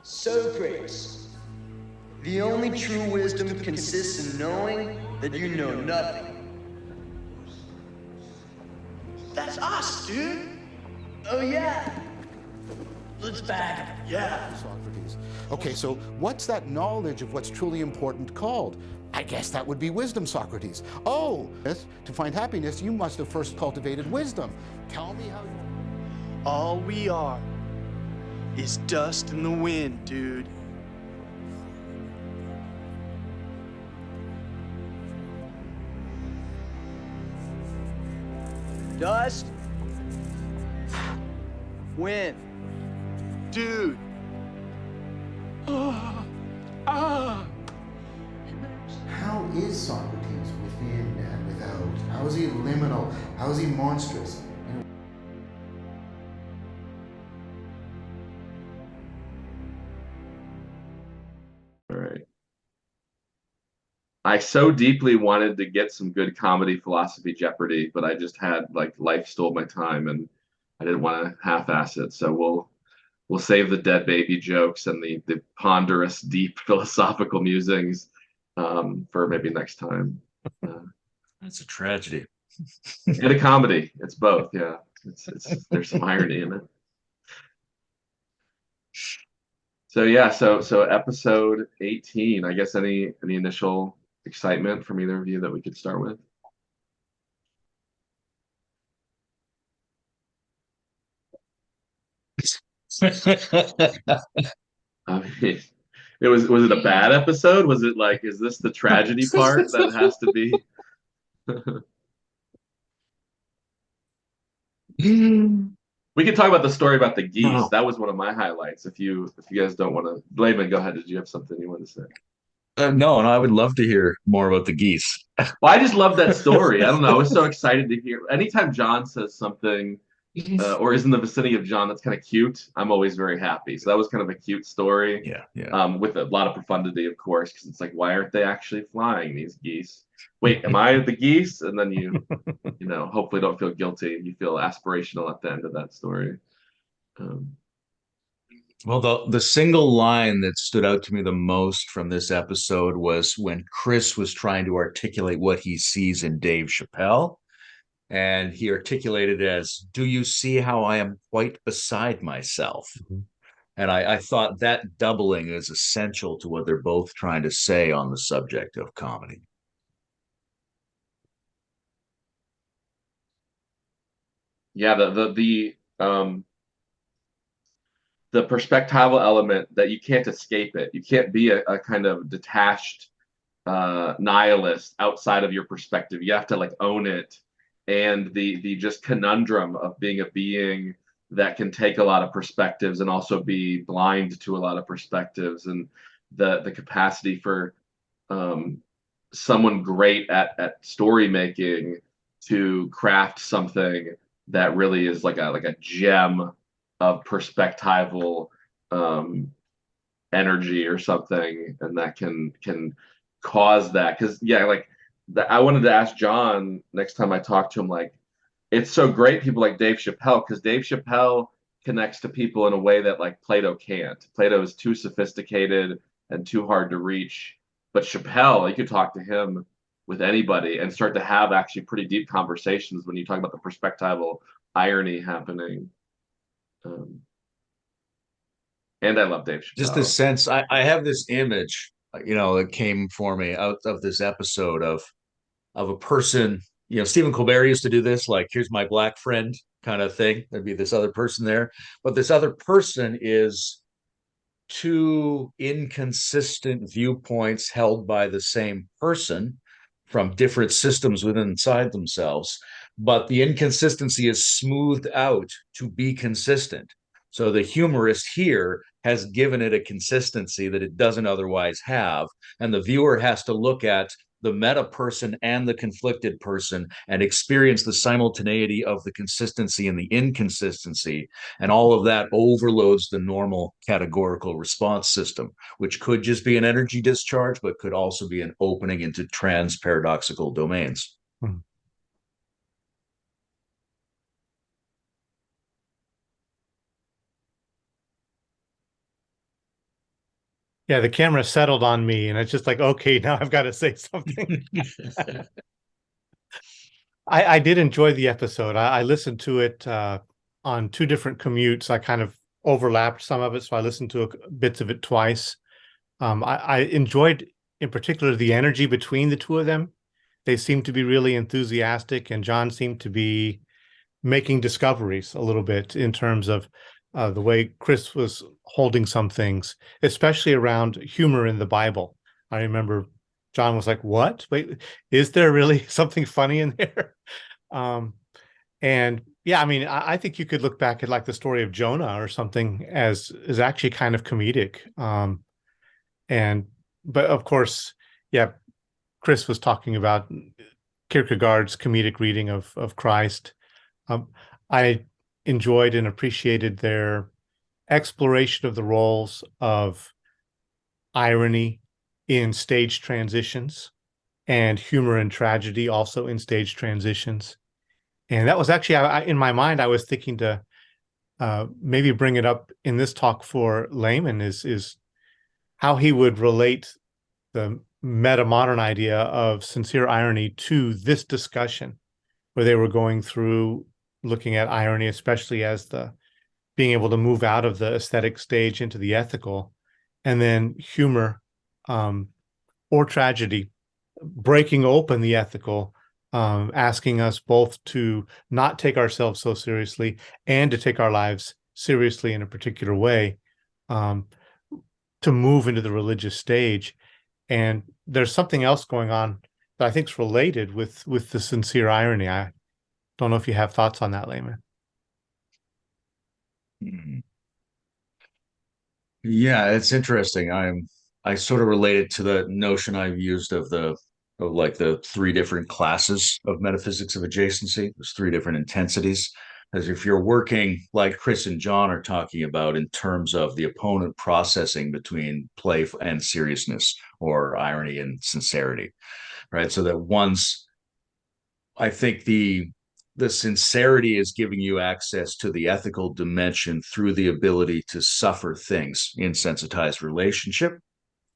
Socrates. The only true wisdom consists in knowing that you know nothing. That's us, dude. Oh, yeah. Let's bag him. Yeah. Socrates. Okay, so what's that knowledge of what's truly important called? I guess that would be wisdom, Socrates. Oh, to find happiness, you must have first cultivated wisdom. Tell me how you... All we are is dust in the wind, dude. Dust. Wind. Dude. How is Socrates within and without? How is he liminal? How is he monstrous? All right. I so deeply wanted to get some good comedy philosophy Jeopardy, but I just had like life stole my time and I didn't want to half-ass it. So we'll save the dead baby jokes and the ponderous, deep philosophical musings for maybe next time. That's a tragedy. And a comedy. It's both. Yeah. It's there's some irony in it. So yeah, so episode 18. I guess any initial excitement from either of you that we could start with? I mean, was it a bad episode? Was it like, is this the tragedy part that has to be? We could talk about the story about the geese. That was one of my highlights. If you guys don't want to, Layman, go ahead. Did you have something you want to say? No, and I would love to hear more about the geese. Well, I just love that story. I don't know. I was so excited to hear. Anytime John says something or is in the vicinity of John that's kind of cute, I'm always very happy. So that was kind of a cute story. Yeah. With a lot of profundity, of course, because it's like, why aren't they actually flying, these geese? Wait, am I the geese? And then you hopefully don't feel guilty. You feel aspirational at the end of that story. Well, the single line that stood out to me the most from this episode was when Chris was trying to articulate what he sees in Dave Chappelle. And he articulated it as, "Do you see how I am quite beside myself?" Mm-hmm. And I thought that doubling is essential to what they're both trying to say on the subject of comedy. Yeah, the perspectival element that you can't escape it. You can't be a kind of detached nihilist outside of your perspective. You have to like own it. And the just conundrum of being a being that can take a lot of perspectives and also be blind to a lot of perspectives, and the capacity for someone great at story making to craft something that really is like a gem of perspectival energy or something, and that can cause that. Because I wanted to ask John next time I talk to him, like, it's so great people like Dave Chappelle, because Dave Chappelle connects to people in a way that like Plato can't. Plato is too sophisticated and too hard to reach, but Chappelle, you could talk to him with anybody and start to have actually pretty deep conversations when you talk about the perspectival irony happening. And I love Dave Chappelle. Just this sense, I have this image, that came for me out of this episode of a person, Stephen Colbert used to do this, like, here's my black friend kind of thing. There'd be this other person there, but this other person is two inconsistent viewpoints held by the same person from different systems within inside themselves, but the inconsistency is smoothed out to be consistent. So the humorist here has given it a consistency that it doesn't otherwise have, and the viewer has to look at the meta person and the conflicted person and experience the simultaneity of the consistency and the inconsistency. And all of that overloads the normal categorical response system, which could just be an energy discharge, but could also be an opening into trans-paradoxical domains. Hmm. Yeah, the camera settled on me, and it's just like, okay, now I've got to say something. I did enjoy the episode. I listened to it on two different commutes. I kind of overlapped some of it, so I listened to bits of it twice. I enjoyed, in particular, the energy between the two of them. They seemed to be really enthusiastic, and John seemed to be making discoveries a little bit in terms of the way Chris was holding some things, especially around humor in the Bible. I remember John was like, "What? Wait, is there really something funny in there?" Um, and yeah, I mean, I think you could look back at like the story of Jonah or something as is actually kind of comedic. And but of course, yeah, Chris was talking about Kierkegaard's comedic reading of Christ. I enjoyed and appreciated their exploration of the roles of irony in stage transitions and humor and tragedy also in stage transitions. And that was actually, in my mind, I was thinking to maybe bring it up in this talk for Layman is how he would relate the meta modern idea of sincere irony to this discussion where they were going through looking at irony, especially as the being able to move out of the aesthetic stage into the ethical, and then humor or tragedy breaking open the ethical, asking us both to not take ourselves so seriously and to take our lives seriously in a particular way, um, to move into the religious stage. And there's something else going on that I think is related with the sincere irony. I don't know if you have thoughts on that, Layman. Yeah, it's interesting. I sort of relate it to the notion I've used of like the three different classes of metaphysics of adjacency. There's three different intensities. As if you're working like Chris and John are talking about in terms of the opponent processing between play and seriousness or irony and sincerity, right? So that once I think the sincerity is giving you access to the ethical dimension through the ability to suffer things in sensitized relationship.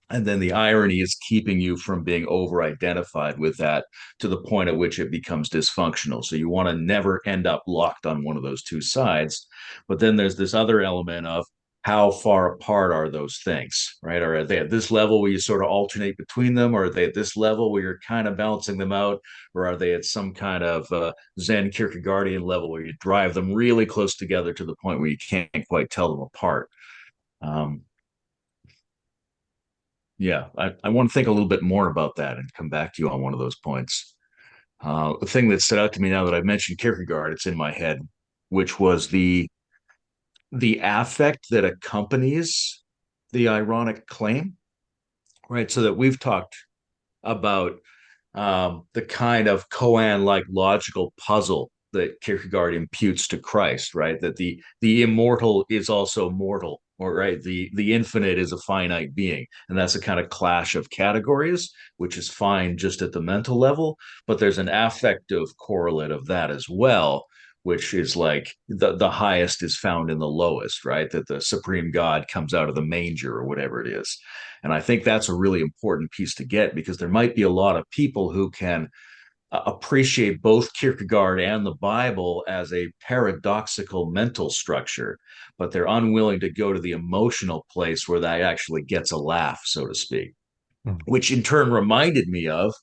And then the irony is keeping you from being over identified with that to the point at which it becomes dysfunctional. So you want to never end up locked on one of those two sides. But then there's this other element of how far apart are those things, right? Are they at this level where you sort of alternate between them? Or are they at this level where you're kind of balancing them out? Or are they at some kind of Zen Kierkegaardian level where you drive them really close together to the point where you can't quite tell them apart? Um, yeah, I want to think a little bit more about that and come back to you on one of those points. The thing that stood out to me now that I've mentioned Kierkegaard, it's in my head, which was the affect that accompanies the ironic claim, right? So that we've talked about the kind of koan-like logical puzzle that Kierkegaard imputes to Christ, right? That the immortal is also mortal, or right, the infinite is a finite being, and that's a kind of clash of categories, which is fine just at the mental level, but there's an affective correlate of that as well, which is like the highest is found in the lowest, right? That the supreme God comes out of the manger or whatever it is. And I think that's a really important piece to get because there might be a lot of people who can appreciate both Kierkegaard and the Bible as a paradoxical mental structure, but they're unwilling to go to the emotional place where that actually gets a laugh, so to speak, which in turn reminded me of,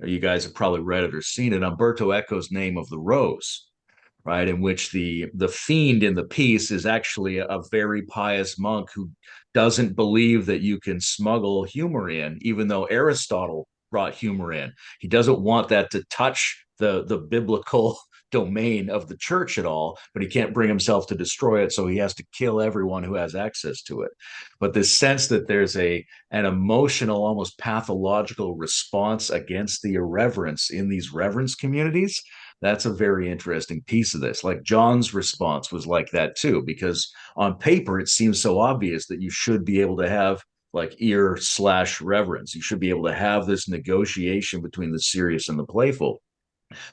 you guys have probably read it or seen it, Umberto Eco's Name of the Rose, right? In which the fiend in the piece is actually a very pious monk who doesn't believe that you can smuggle humor in, even though Aristotle brought humor in. He doesn't want that to touch the biblical domain of the church at all, but he can't bring himself to destroy it, so he has to kill everyone who has access to it. But this sense that there's an emotional, almost pathological response against the irreverence in these reverence communities, that's a very interesting piece of this. Like John's response was like that too, because on paper it seems so obvious that you should be able to have like ear/reverence. You should be able to have this negotiation between the serious and the playful.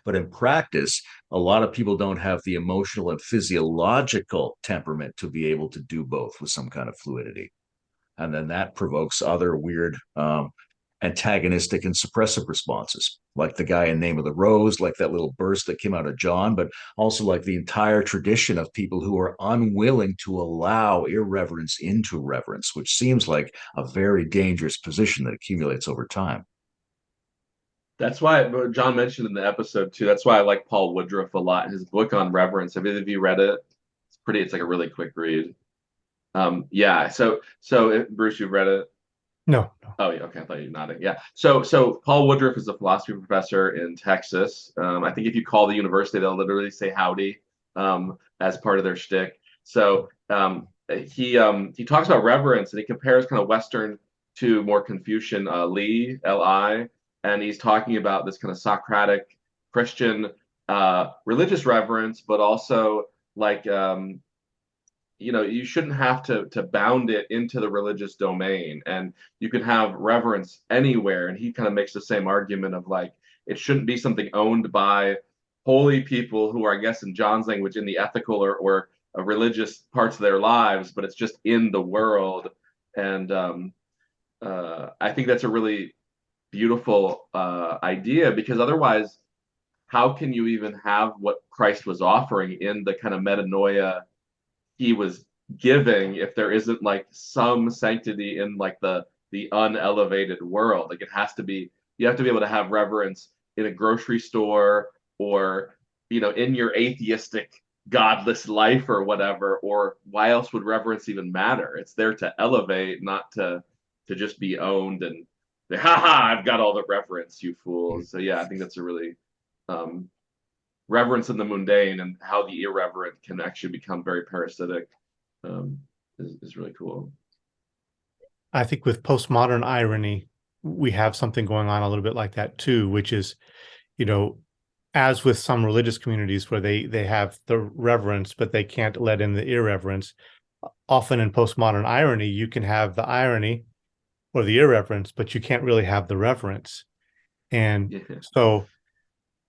But in practice, a lot of people don't have the emotional and physiological temperament to be able to do both with some kind of fluidity. and then that provokes other weird antagonistic and suppressive responses, like the guy in Name of the Rose, like that little burst that came out of John, but also like the entire tradition of people who are unwilling to allow irreverence into reverence, which seems like a very dangerous position that accumulates over time. That's why John mentioned in the episode too. That's why I like Paul Woodruff a lot. His book on reverence. Have either of you read it? It's like a really quick read. Yeah. So Bruce, you've read it? No, no. Oh yeah, okay. I thought you were nodding. Yeah. So Paul Woodruff is a philosophy professor in Texas. I think if you call the university, they'll literally say howdy as part of their shtick. So he talks about reverence, and he compares kind of Western to more Confucian Li, and he's talking about this kind of Socratic Christian religious reverence, but also like you shouldn't have to bound it into the religious domain, and you can have reverence anywhere. And he kind of makes the same argument of like it shouldn't be something owned by holy people who are, I guess in John's language, in the ethical or religious parts of their lives, but it's just in the world. And I think that's a really beautiful idea, because otherwise, how can you even have what Christ was offering in the kind of metanoia he was giving if there isn't like some sanctity in like the unelevated world? Like it has to be, you have to be able to have reverence in a grocery store, or in your atheistic godless life or whatever. Or why else would reverence even matter? It's there to elevate, not to just be owned and say, ha ha, I've got all the reverence, you fools. So yeah, I think that's a really reverence in the mundane, and how the irreverent can actually become very parasitic is really cool. I think with postmodern irony, we have something going on a little bit like that too, which is, as with some religious communities where they have the reverence, but they can't let in the irreverence. Often in postmodern irony, you can have the irony or the irreverence, but you can't really have the reverence. And so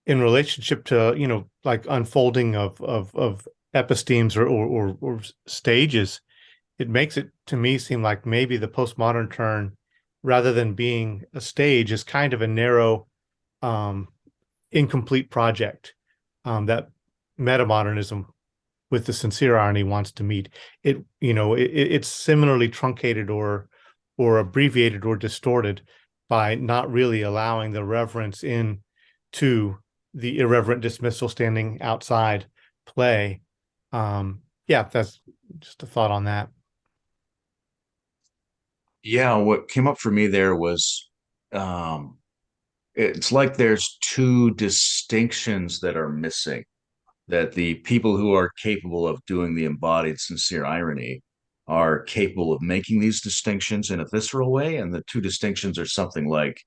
in relationship to, like unfolding of epistemes or stages, it makes it to me seem like maybe the postmodern turn, rather than being a stage, is kind of a narrow, incomplete project that metamodernism with the sincere irony wants to meet. It's similarly truncated or abbreviated or distorted by not really allowing the reverence in to the irreverent dismissal standing outside play. Yeah, that's just a thought on that. Yeah, what came up for me there was it's like there's two distinctions that are missing, that the people who are capable of doing the embodied sincere irony are capable of making these distinctions in a visceral way. And the two distinctions are something like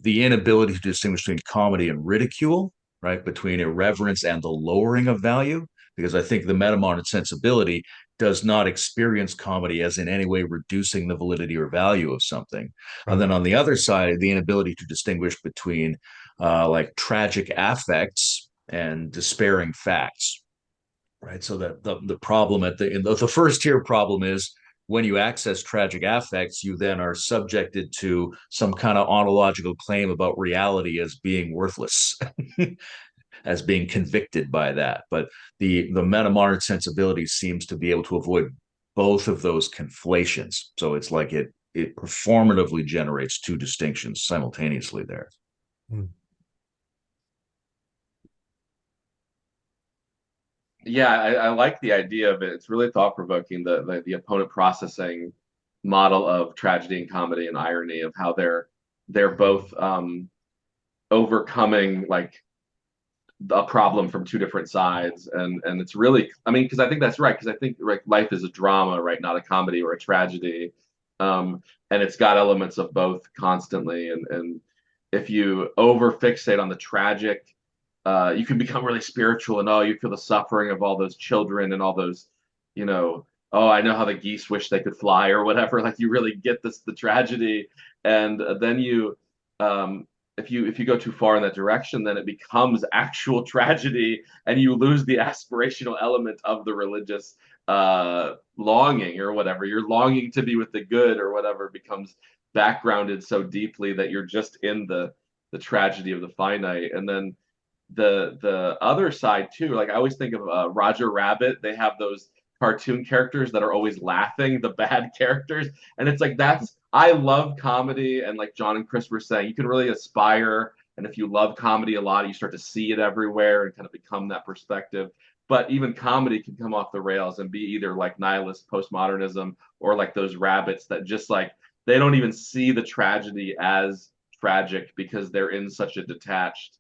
the inability to distinguish between comedy and ridicule, right? Between irreverence and the lowering of value, because I think the metamodern sensibility does not experience comedy as in any way reducing the validity or value of something. Right. And then on the other side, the inability to distinguish between like tragic affects and despairing facts, right? So that the problem in the first tier problem is, when you access tragic affects, you then are subjected to some kind of ontological claim about reality as being worthless, as being convicted by that. But the metamodern sensibility seems to be able to avoid both of those conflations. So it's like it performatively generates two distinctions simultaneously there. Hmm. Yeah, I like the idea of it. It's really thought-provoking, the opponent processing model of tragedy and comedy and irony, of how they're both overcoming like a problem from two different sides. And it's really, I mean, because I think that's right, because I think like life is a drama, right, not a comedy or a tragedy. And it's got elements of both constantly. And if you over fixate on the tragic, you can become really spiritual, and you feel the suffering of all those children and all those, I know how the geese wish they could fly or whatever. Like you really get the tragedy, and then if you go too far in that direction, then it becomes actual tragedy, and you lose the aspirational element of the religious longing or whatever. You're longing to be with the good or whatever becomes backgrounded so deeply that you're just in the tragedy of the finite. And then the other side too, like I always think of Roger Rabbit. They have those cartoon characters that are always laughing, the bad characters, and it's like that's I love comedy, and like John and Chris were saying, you can really aspire, and if you love comedy a lot, you start to see it everywhere and kind of become that perspective. But even comedy can come off the rails and be either like nihilist postmodernism or like those rabbits that just like they don't even see the tragedy as tragic because they're in such a detached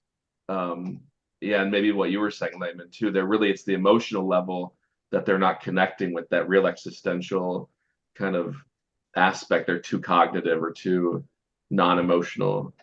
yeah, and maybe what you were saying, Layman, too. They're really it's the emotional level that they're not connecting with that real existential kind of aspect. They're too cognitive or too non-emotional.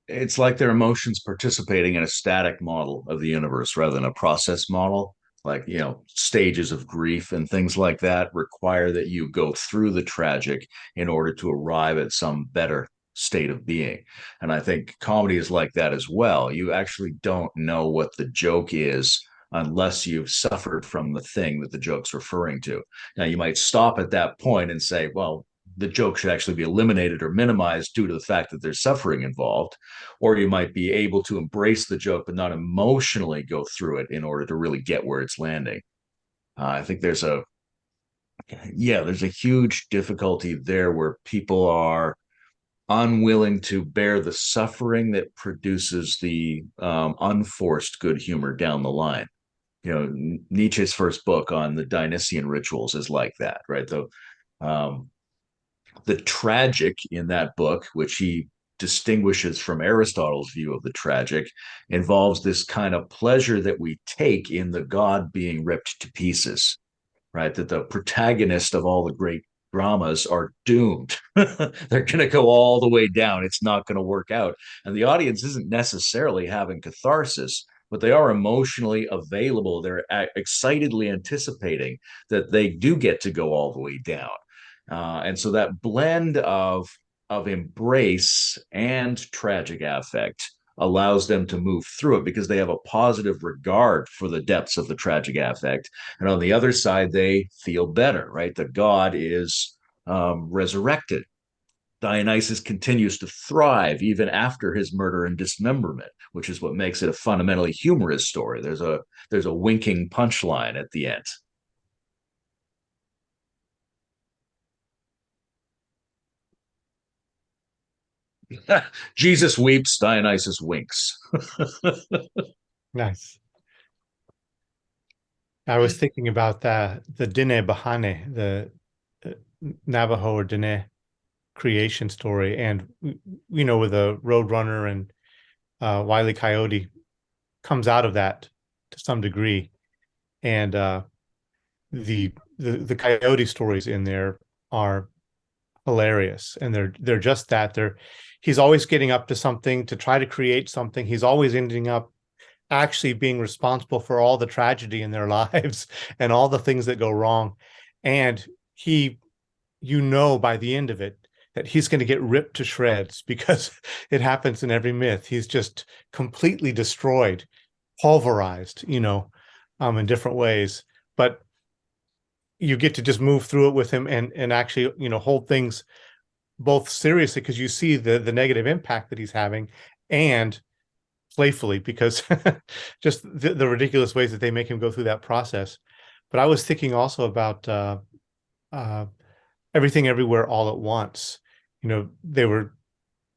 It's like their emotions participating in a static model of the universe rather than a process model. Like, stages of grief and things like that require that you go through the tragic in order to arrive at some better state of being. And I think comedy is like that as well. You actually don't know what the joke is unless you've suffered from the thing that the joke's referring to. Now, you might stop at that point and say, well, the joke should actually be eliminated or minimized due to the fact that there's suffering involved. Or you might be able to embrace the joke, but not emotionally go through it in order to really get where it's landing. I think there's a huge difficulty there where people are unwilling to bear the suffering that produces the unforced good humor down the line. Nietzsche's first book on the Dionysian rituals is like that, right? The tragic in that book, which he distinguishes from Aristotle's view of the tragic, involves this kind of pleasure that we take in the god being ripped to pieces, right? That the protagonist of all the great dramas are doomed. They're going to go all the way down. It's not going to work out. And the audience isn't necessarily having catharsis, but they are emotionally available. They're excitedly anticipating that they do get to go all the way down. And so that blend of embrace and tragic affect allows them to move through it because they have a positive regard for the depths of the tragic affect. And on the other side, they feel better, right? The god is resurrected. Dionysus continues to thrive even after his murder and dismemberment, which is what makes it a fundamentally humorous story. There's a winking punchline at the end. Jesus weeps, Dionysus winks. Nice. I was thinking about the Dine Bahane, the Navajo or Dine creation story, and with a Roadrunner and Wile E. Coyote comes out of that to some degree, and the coyote stories in there are hilarious, and they're just that. He's always getting up to something to try to create something. He's always ending up actually being responsible for all the tragedy in their lives and all the things that go wrong. And he, by the end of it, that he's going to get ripped to shreds because it happens in every myth. He's just completely destroyed, pulverized, in different ways. But you get to just move through it with him and actually, hold things both seriously because you see the negative impact that he's having, and playfully because just the ridiculous ways that they make him go through that process. But I was thinking also about Everything Everywhere All at Once. They were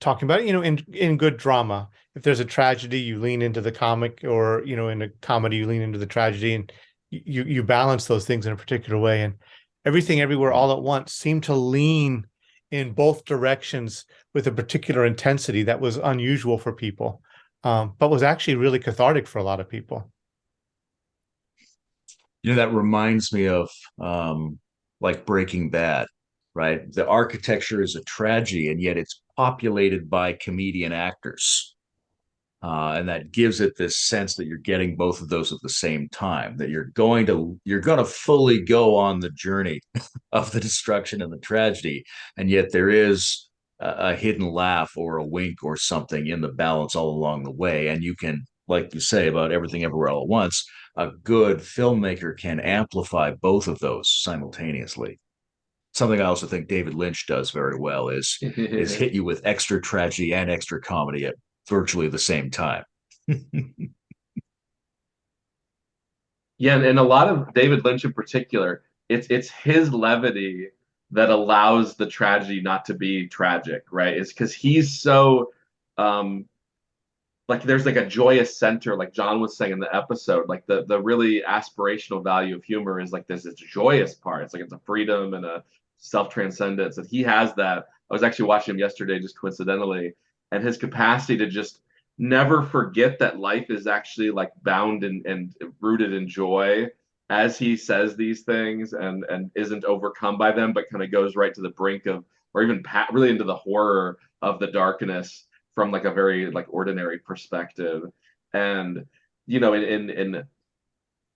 talking about, in good drama, if there's a tragedy, you lean into the comic, or, in a comedy, you lean into the tragedy, and you balance those things in a particular way. And Everything Everywhere All at Once seemed to lean in both directions with a particular intensity that was unusual for people, but was actually really cathartic for a lot of people. That reminds me of like Breaking Bad, right? The architecture is a tragedy, and yet it's populated by comedian actors. And that gives it this sense that you're getting both of those at the same time, that you're going to fully go on the journey of the destruction and the tragedy, and yet there is a hidden laugh or a wink or something in the balance all along the way, and you can like you say about Everything Everywhere All at Once, a good filmmaker can amplify both of those simultaneously. Something I also think David Lynch does very well is hit you with extra tragedy and extra comedy at virtually the same time. Yeah, and a lot of David Lynch in particular, it's his levity that allows the tragedy not to be tragic, right? It's because he's so like there's like a joyous center, like John was saying in the episode, like the really aspirational value of humor is like this joyous part. It's like it's a freedom and a self-transcendence, and he has that. I was actually watching him yesterday just coincidentally, and his capacity to just never forget that life is actually like bound and rooted in joy as he says these things and isn't overcome by them, but kind of goes right to the brink of, or even really into the horror of the darkness from like a very like ordinary perspective. And you know, in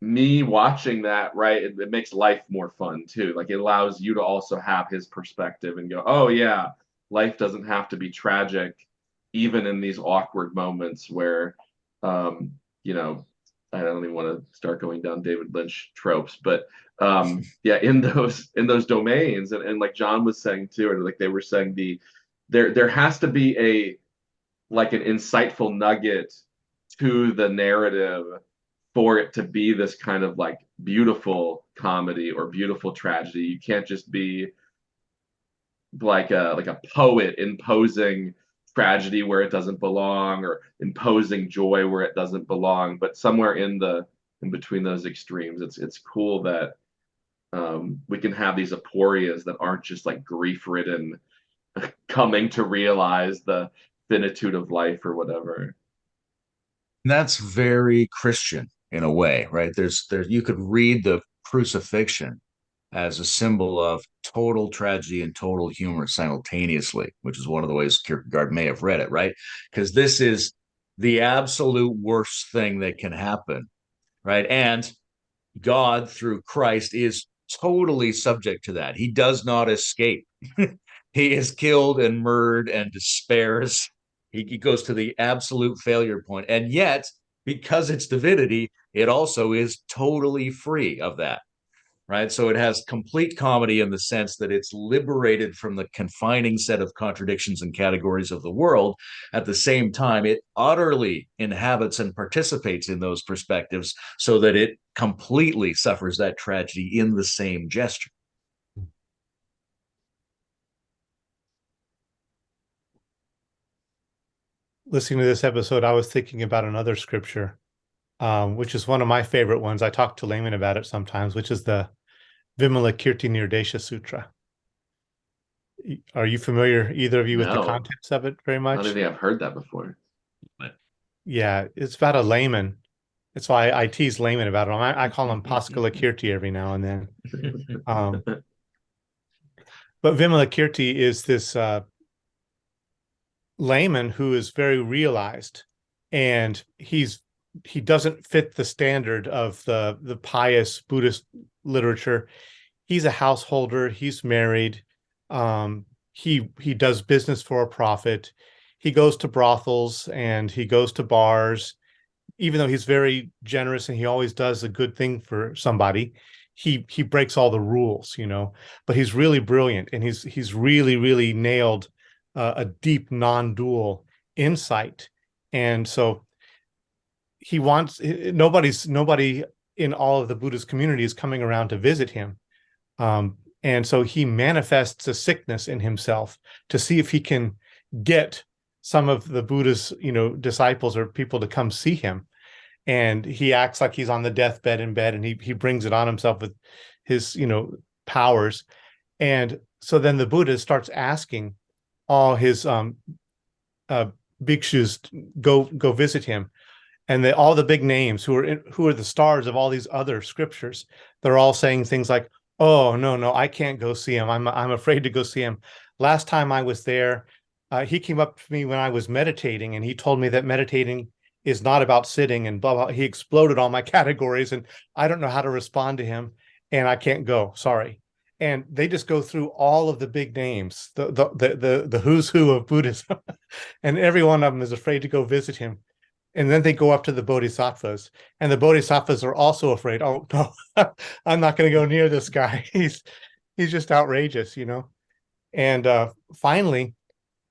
me watching that, right, it makes life more fun too. Like it allows you to also have his perspective and go, oh yeah, life doesn't have to be tragic even in these awkward moments where you know, I don't even want to start going down David Lynch tropes, but yeah, in those domains, and like John was saying too, or like they were saying, there has to be a like an insightful nugget to the narrative for it to be this kind of like beautiful comedy or beautiful tragedy. You can't just be like a poet imposing tragedy where it doesn't belong, or imposing joy where it doesn't belong, but somewhere in between those extremes. It's cool that we can have these aporias that aren't just like grief-ridden coming to realize the finitude of life or whatever. That's very Christian in a way, right? There's you could read the crucifixion as a symbol of total tragedy and total humor simultaneously, which is one of the ways Kierkegaard may have read it, right? Because this is the absolute worst thing that can happen, right? And God, through Christ, is totally subject to that. He does not escape. He is killed and murdered and despairs. He goes to the absolute failure point. And yet, because it's divinity, it also is totally free of that, right? So it has complete comedy in the sense that it's liberated from the confining set of contradictions and categories of the world. At the same time, it utterly inhabits and participates in those perspectives so that it completely suffers that tragedy in the same gesture. Listening to this episode, I was thinking about another scripture, which is one of my favorite ones. I talk to Layman about it sometimes, which is the Vimalakirti Nirdesha Sutra. Are you familiar, either of you, with the context of it very much? I don't think I've heard that before. But yeah, it's about a layman. That's why I tease Layman about it. I call him Paskalakirti every now and then. But Vimalakirti is this layman who is very realized, and he doesn't fit the standard of the pious Buddhist literature. He's a householder. He's married. He does business for a profit. He goes to brothels and he goes to bars. Even though he's very generous and he always does a good thing for somebody, he breaks all the rules, you know. But he's really brilliant, and he's really nailed a deep non-dual insight. And so he wants nobody in all of the Buddhist community is coming around to visit him. And so he manifests a sickness in himself to see if he can get some of the Buddha's, disciples or people to come see him. And he acts like he's on the deathbed in bed, and he brings it on himself with his, powers. And so then the Buddha starts asking all his bhikshus go visit him. And all the big names who are the stars of all these other scriptures, they're all saying things like, "Oh, no, I can't go see him. I'm afraid to go see him. Last time I was there, he came up to me when I was meditating, and he told me that meditating is not about sitting and blah, blah. He exploded all my categories, and I don't know how to respond to him, and I can't go. Sorry." And they just go through all of the big names, the who's who of Buddhism, and every one of them is afraid to go visit him. And then they go up to the bodhisattvas, and the bodhisattvas are also afraid. Oh no, I'm not going to go near this guy. He's just outrageous, you know. And finally,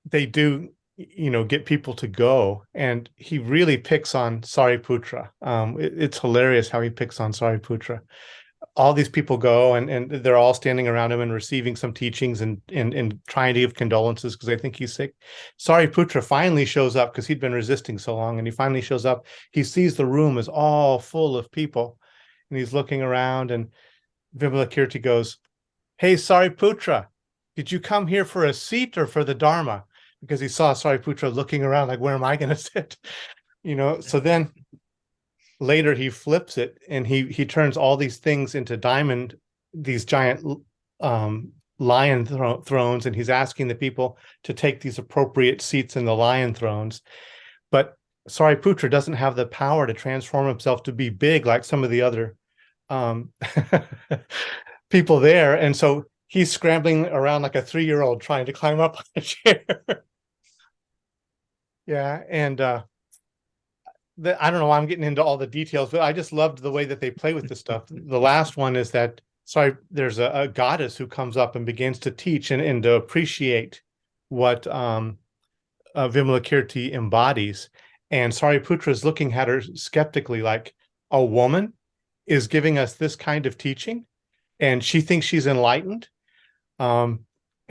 they do, you know, get people to go, and he really picks on Sariputra. It's hilarious how he picks on Sariputra. All these people go, and they're all standing around him and receiving some teachings and trying to give condolences because they think he's sick. Sariputra finally shows up because he'd been resisting so long, and he finally shows up. He sees the room is all full of people, and he's looking around, and Vimalakirti goes, "Hey, Sariputra, did you come here for a seat or for the Dharma?" Because he saw Sariputra looking around like, where am I going to sit? You know, so then later he flips it, and he turns all these things into these giant lion thrones, and he's asking the people to take these appropriate seats in the lion thrones. But Sariputra doesn't have the power to transform himself to be big like some of the other people there, and so he's scrambling around like a 3-year-old trying to climb up on a chair. Yeah, and I don't know why I'm getting into all the details, but I just loved the way that they play with this stuff. The last one is that, there's a goddess who comes up and begins to teach and to appreciate what Vimalakirti embodies. And Sariputra is looking at her skeptically, like, a woman is giving us this kind of teaching, and she thinks she's enlightened. And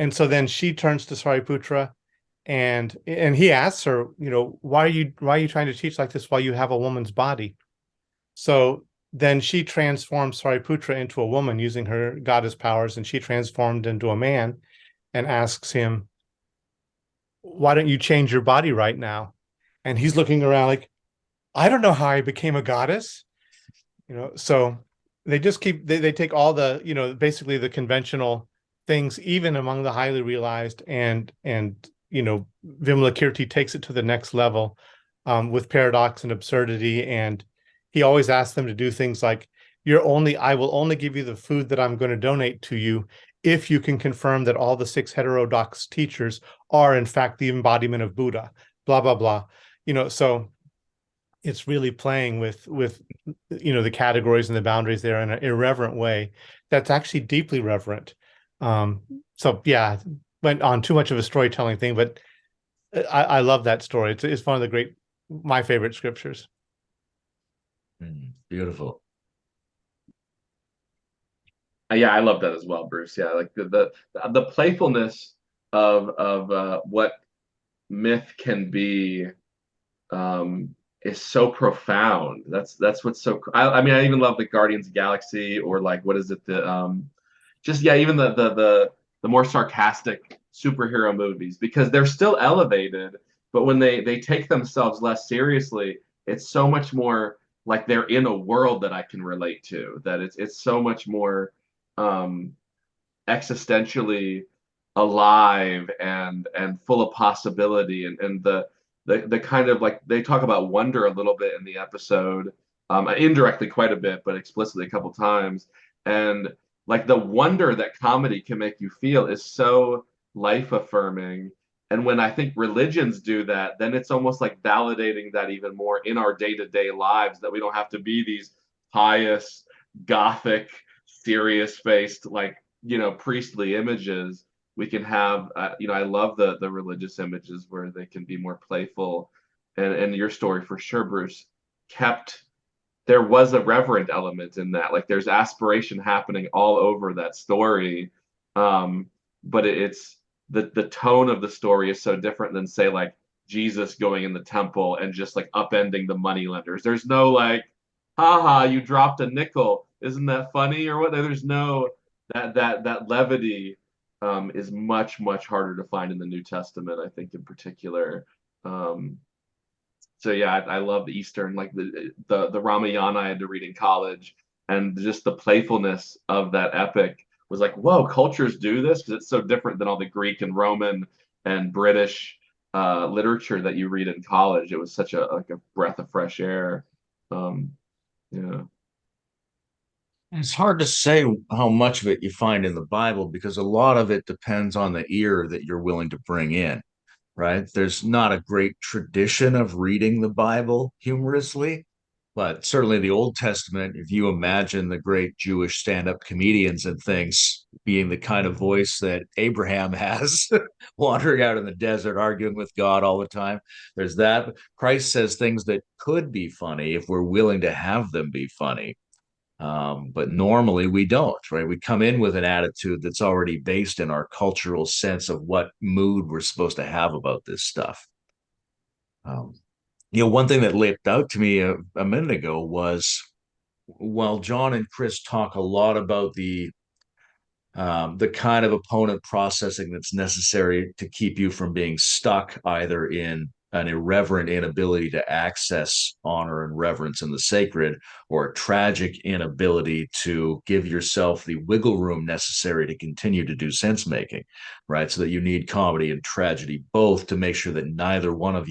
so then she turns to Sariputra, and he asks her, you know, why are you trying to teach like this while you have a woman's body? So then she transforms Sariputra into a woman using her goddess powers, and she transformed into a man, and asks him, why don't you change your body right now? And he's looking around like, I don't know how I became a goddess, you know. So they just they take all the, you know, basically the conventional things, even among the highly realized, and you know, Vimalakirti takes it to the next level with paradox and absurdity. And he always asks them to do things like, I will only give you the food that I'm going to donate to you if you can confirm that all the 6 heterodox teachers are in fact the embodiment of Buddha, blah, blah, blah. You know, so it's really playing with you know, the categories and the boundaries there in an irreverent way that's actually deeply reverent. So yeah, went on too much of a storytelling thing, but I love that story. It's one of my favorite scriptures. Beautiful. Yeah, I love that as well, Bruce. Yeah, like the playfulness of what myth can be is so profound. That's what's so. I mean, I even love the Guardians of the Galaxy, or like, what is it? Just, yeah, even the more sarcastic superhero movies, because they're still elevated, but when they take themselves less seriously, it's so much more like they're in a world that I can relate to. That it's so much more existentially alive and full of possibility, and the kind of, like, they talk about wonder a little bit in the episode, indirectly quite a bit, but explicitly a couple times. And like the wonder that comedy can make you feel is so life affirming. And when I think religions do that, then it's almost like validating that even more in our day-to-day lives, that we don't have to be these pious, gothic, serious faced, like, you know, priestly images. We can have, you know, I love the religious images where they can be more playful. And your story for sure, Bruce, there was a reverent element in that. Like, there's aspiration happening all over that story. But it's the tone of the story is so different than, say, like Jesus going in the temple and just like upending the moneylenders. There's no like, haha, you dropped a nickel, isn't that funny, or what? There's no that levity is much harder to find in the New Testament, I think, in particular. So yeah, I love Eastern, like the Ramayana I had to read in college, and just the playfulness of that epic was like, whoa, cultures do this, because it's so different than all the Greek and Roman and British literature that you read in college. It was such a breath of fresh air. Yeah. It's hard to say how much of it you find in the Bible, because a lot of it depends on the ear that you're willing to bring in. right? There's not a great tradition of reading the Bible humorously, but certainly the Old Testament, if you imagine the great Jewish stand-up comedians and things being the kind of voice that Abraham has, wandering out in the desert, arguing with God all the time, there's that. Christ says things that could be funny if we're willing to have them be funny. But normally we don't, right? We come in with an attitude that's already based in our cultural sense of what mood we're supposed to have about this stuff. Um, One thing that leaped out to me a minute ago was while John and Chris talk a lot about the kind of opponent processing that's necessary to keep you from being stuck either in an irreverent inability to access honor and reverence in the sacred, or a tragic inability to give yourself the wiggle room necessary to continue to do sense making, right? So that you need comedy and tragedy both to make sure that neither one of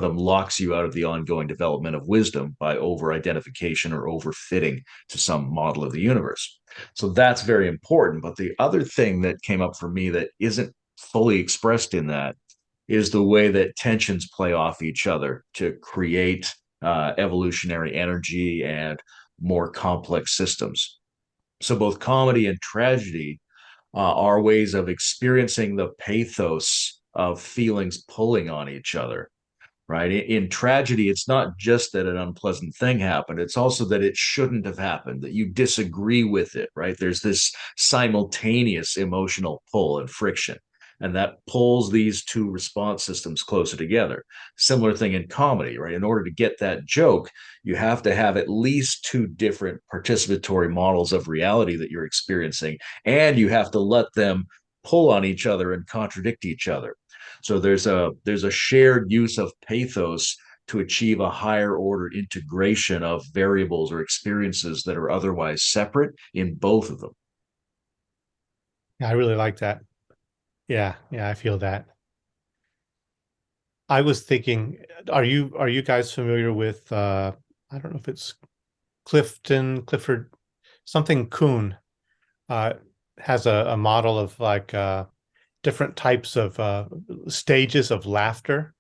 them locks you out of the ongoing development of wisdom by over identification or over fitting to some model of the universe. So that's very important. But the other thing that came up for me that isn't fully expressed in that is the way that tensions play off each other to create evolutionary energy and more complex systems. So both comedy and tragedy are ways of experiencing the pathos of feelings pulling on each other, right? In tragedy, it's not just that an unpleasant thing happened, it's also that it shouldn't have happened, that you disagree with it, right? There's this simultaneous emotional pull and friction, and that pulls these two response systems closer together. Similar thing in comedy, right? In order to get that joke, you have to have at least two different participatory models of reality that you're experiencing, and you have to let them pull on each other and contradict each other. So there's a shared use of pathos to achieve a higher order integration of variables or experiences that are otherwise separate in both of them. Yeah, I really like that. Yeah, I feel that. I was thinking, are you guys familiar with I don't know if it's Clifford, something Kuhn has a model of like different types of stages of laughter.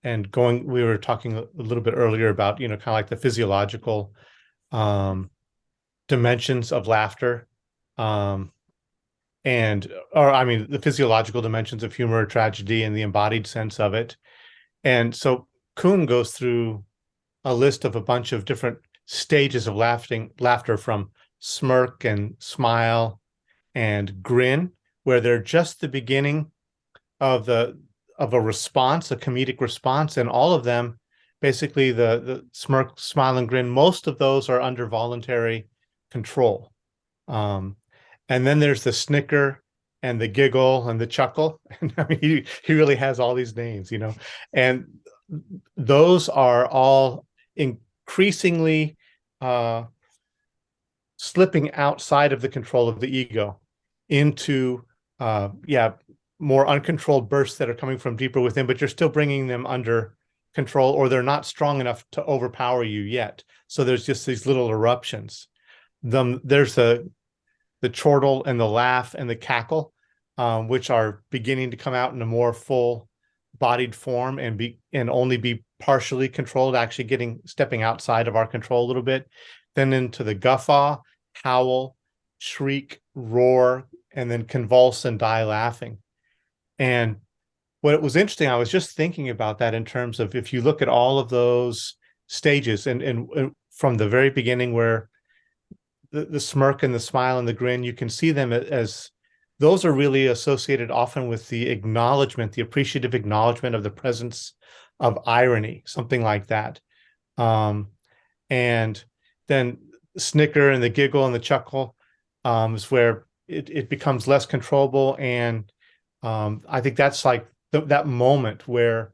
And we were talking a little bit earlier about, kind of like the physiological dimensions of laughter. The physiological dimensions of humor or tragedy and the embodied sense of it. And so Kuhn goes through a list of a bunch of different stages of laughter, from smirk and smile and grin, where they're just the beginning of a response, a comedic response, and all of them, basically the smirk, smile, and grin, most of those are under voluntary control. And then there's the snicker and the giggle and the chuckle. And I mean, he really has all these names, and those are all increasingly slipping outside of the control of the ego into, more uncontrolled bursts that are coming from deeper within, but you're still bringing them under control, or they're not strong enough to overpower you yet. So there's just these little eruptions. There's the chortle and the laugh and the cackle, which are beginning to come out in a more full-bodied form and only be partially controlled, actually stepping outside of our control a little bit. Then into the guffaw, howl, shriek, roar, and then convulse and die laughing. And what was interesting, I was just thinking about that in terms of, if you look at all of those stages and from the very beginning, where the smirk and the smile and the grin, you can see them as those are really associated often with the appreciative acknowledgement of the presence of irony, something like that. And then snicker and the giggle and the chuckle is where it becomes less controllable. And I think that's like that moment where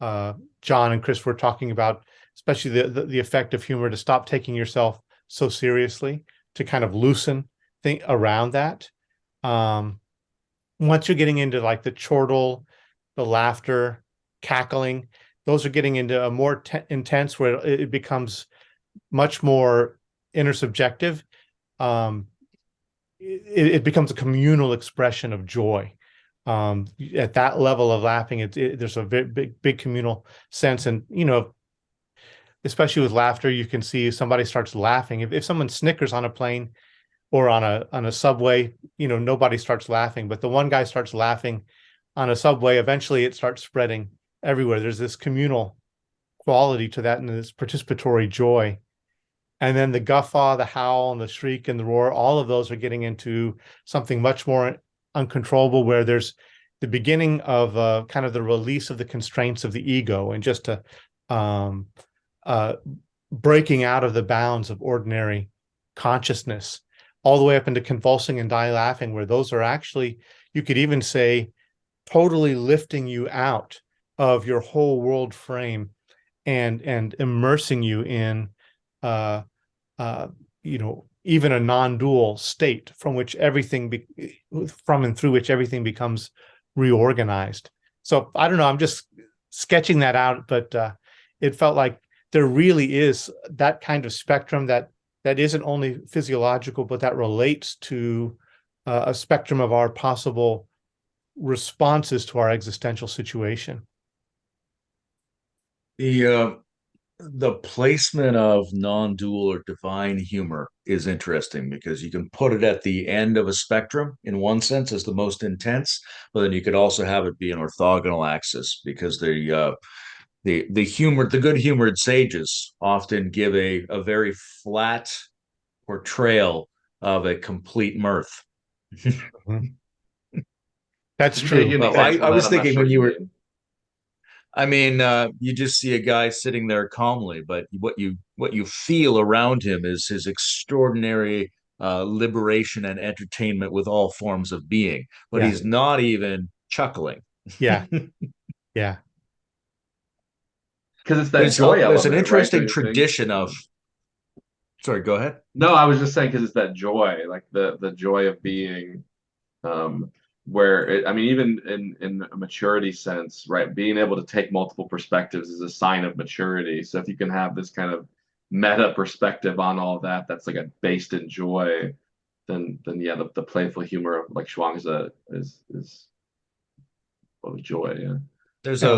John and Chris were talking about, especially the effect of humor to stop taking yourself so seriously, to kind of loosen around that. Once you're getting into like the chortle, the laughter, cackling, those are getting into a more intense, where it becomes much more intersubjective. It becomes a communal expression of joy. At that level of laughing, there's a very big communal sense. And, especially with laughter, you can see somebody starts laughing. If someone snickers on a plane or on a subway, nobody starts laughing. But the one guy starts laughing on a subway, eventually it starts spreading everywhere. There's this communal quality to that and this participatory joy. And then the guffaw, the howl, and the shriek and the roar, all of those are getting into something much more uncontrollable, where there's the beginning of kind of the release of the constraints of the ego, and just a breaking out of the bounds of ordinary consciousness, all the way up into convulsing and die laughing, where those are actually, you could even say, totally lifting you out of your whole world frame and immersing you in even a non-dual state from which everything from and through which everything becomes reorganized. So I don't know, I'm just sketching that out, but it felt like there really is that kind of spectrum that isn't only physiological, but that relates to a spectrum of our possible responses to our existential situation. The placement of non-dual or divine humor is interesting, because you can put it at the end of a spectrum in one sense as the most intense, but then you could also have it be an orthogonal axis, because the humor, the good humored sages often give a very flat portrayal of a complete mirth. That's true. Well, I was thinking when you were, I mean, you just see a guy sitting there calmly, but what you feel around him is his extraordinary liberation and entertainment with all forms of being, but Yeah. he's not even chuckling. Yeah. Yeah. Because it's that joy element. There's an interesting right? tradition of. Sorry, go ahead. No, I was just saying, because it's that joy, like the joy of being, where even in a maturity sense, right? Being able to take multiple perspectives is a sign of maturity. So if you can have this kind of meta perspective on all that, that's like based in joy, then yeah, the playful humor of like Shuangzi is full of joy. Yeah. There's a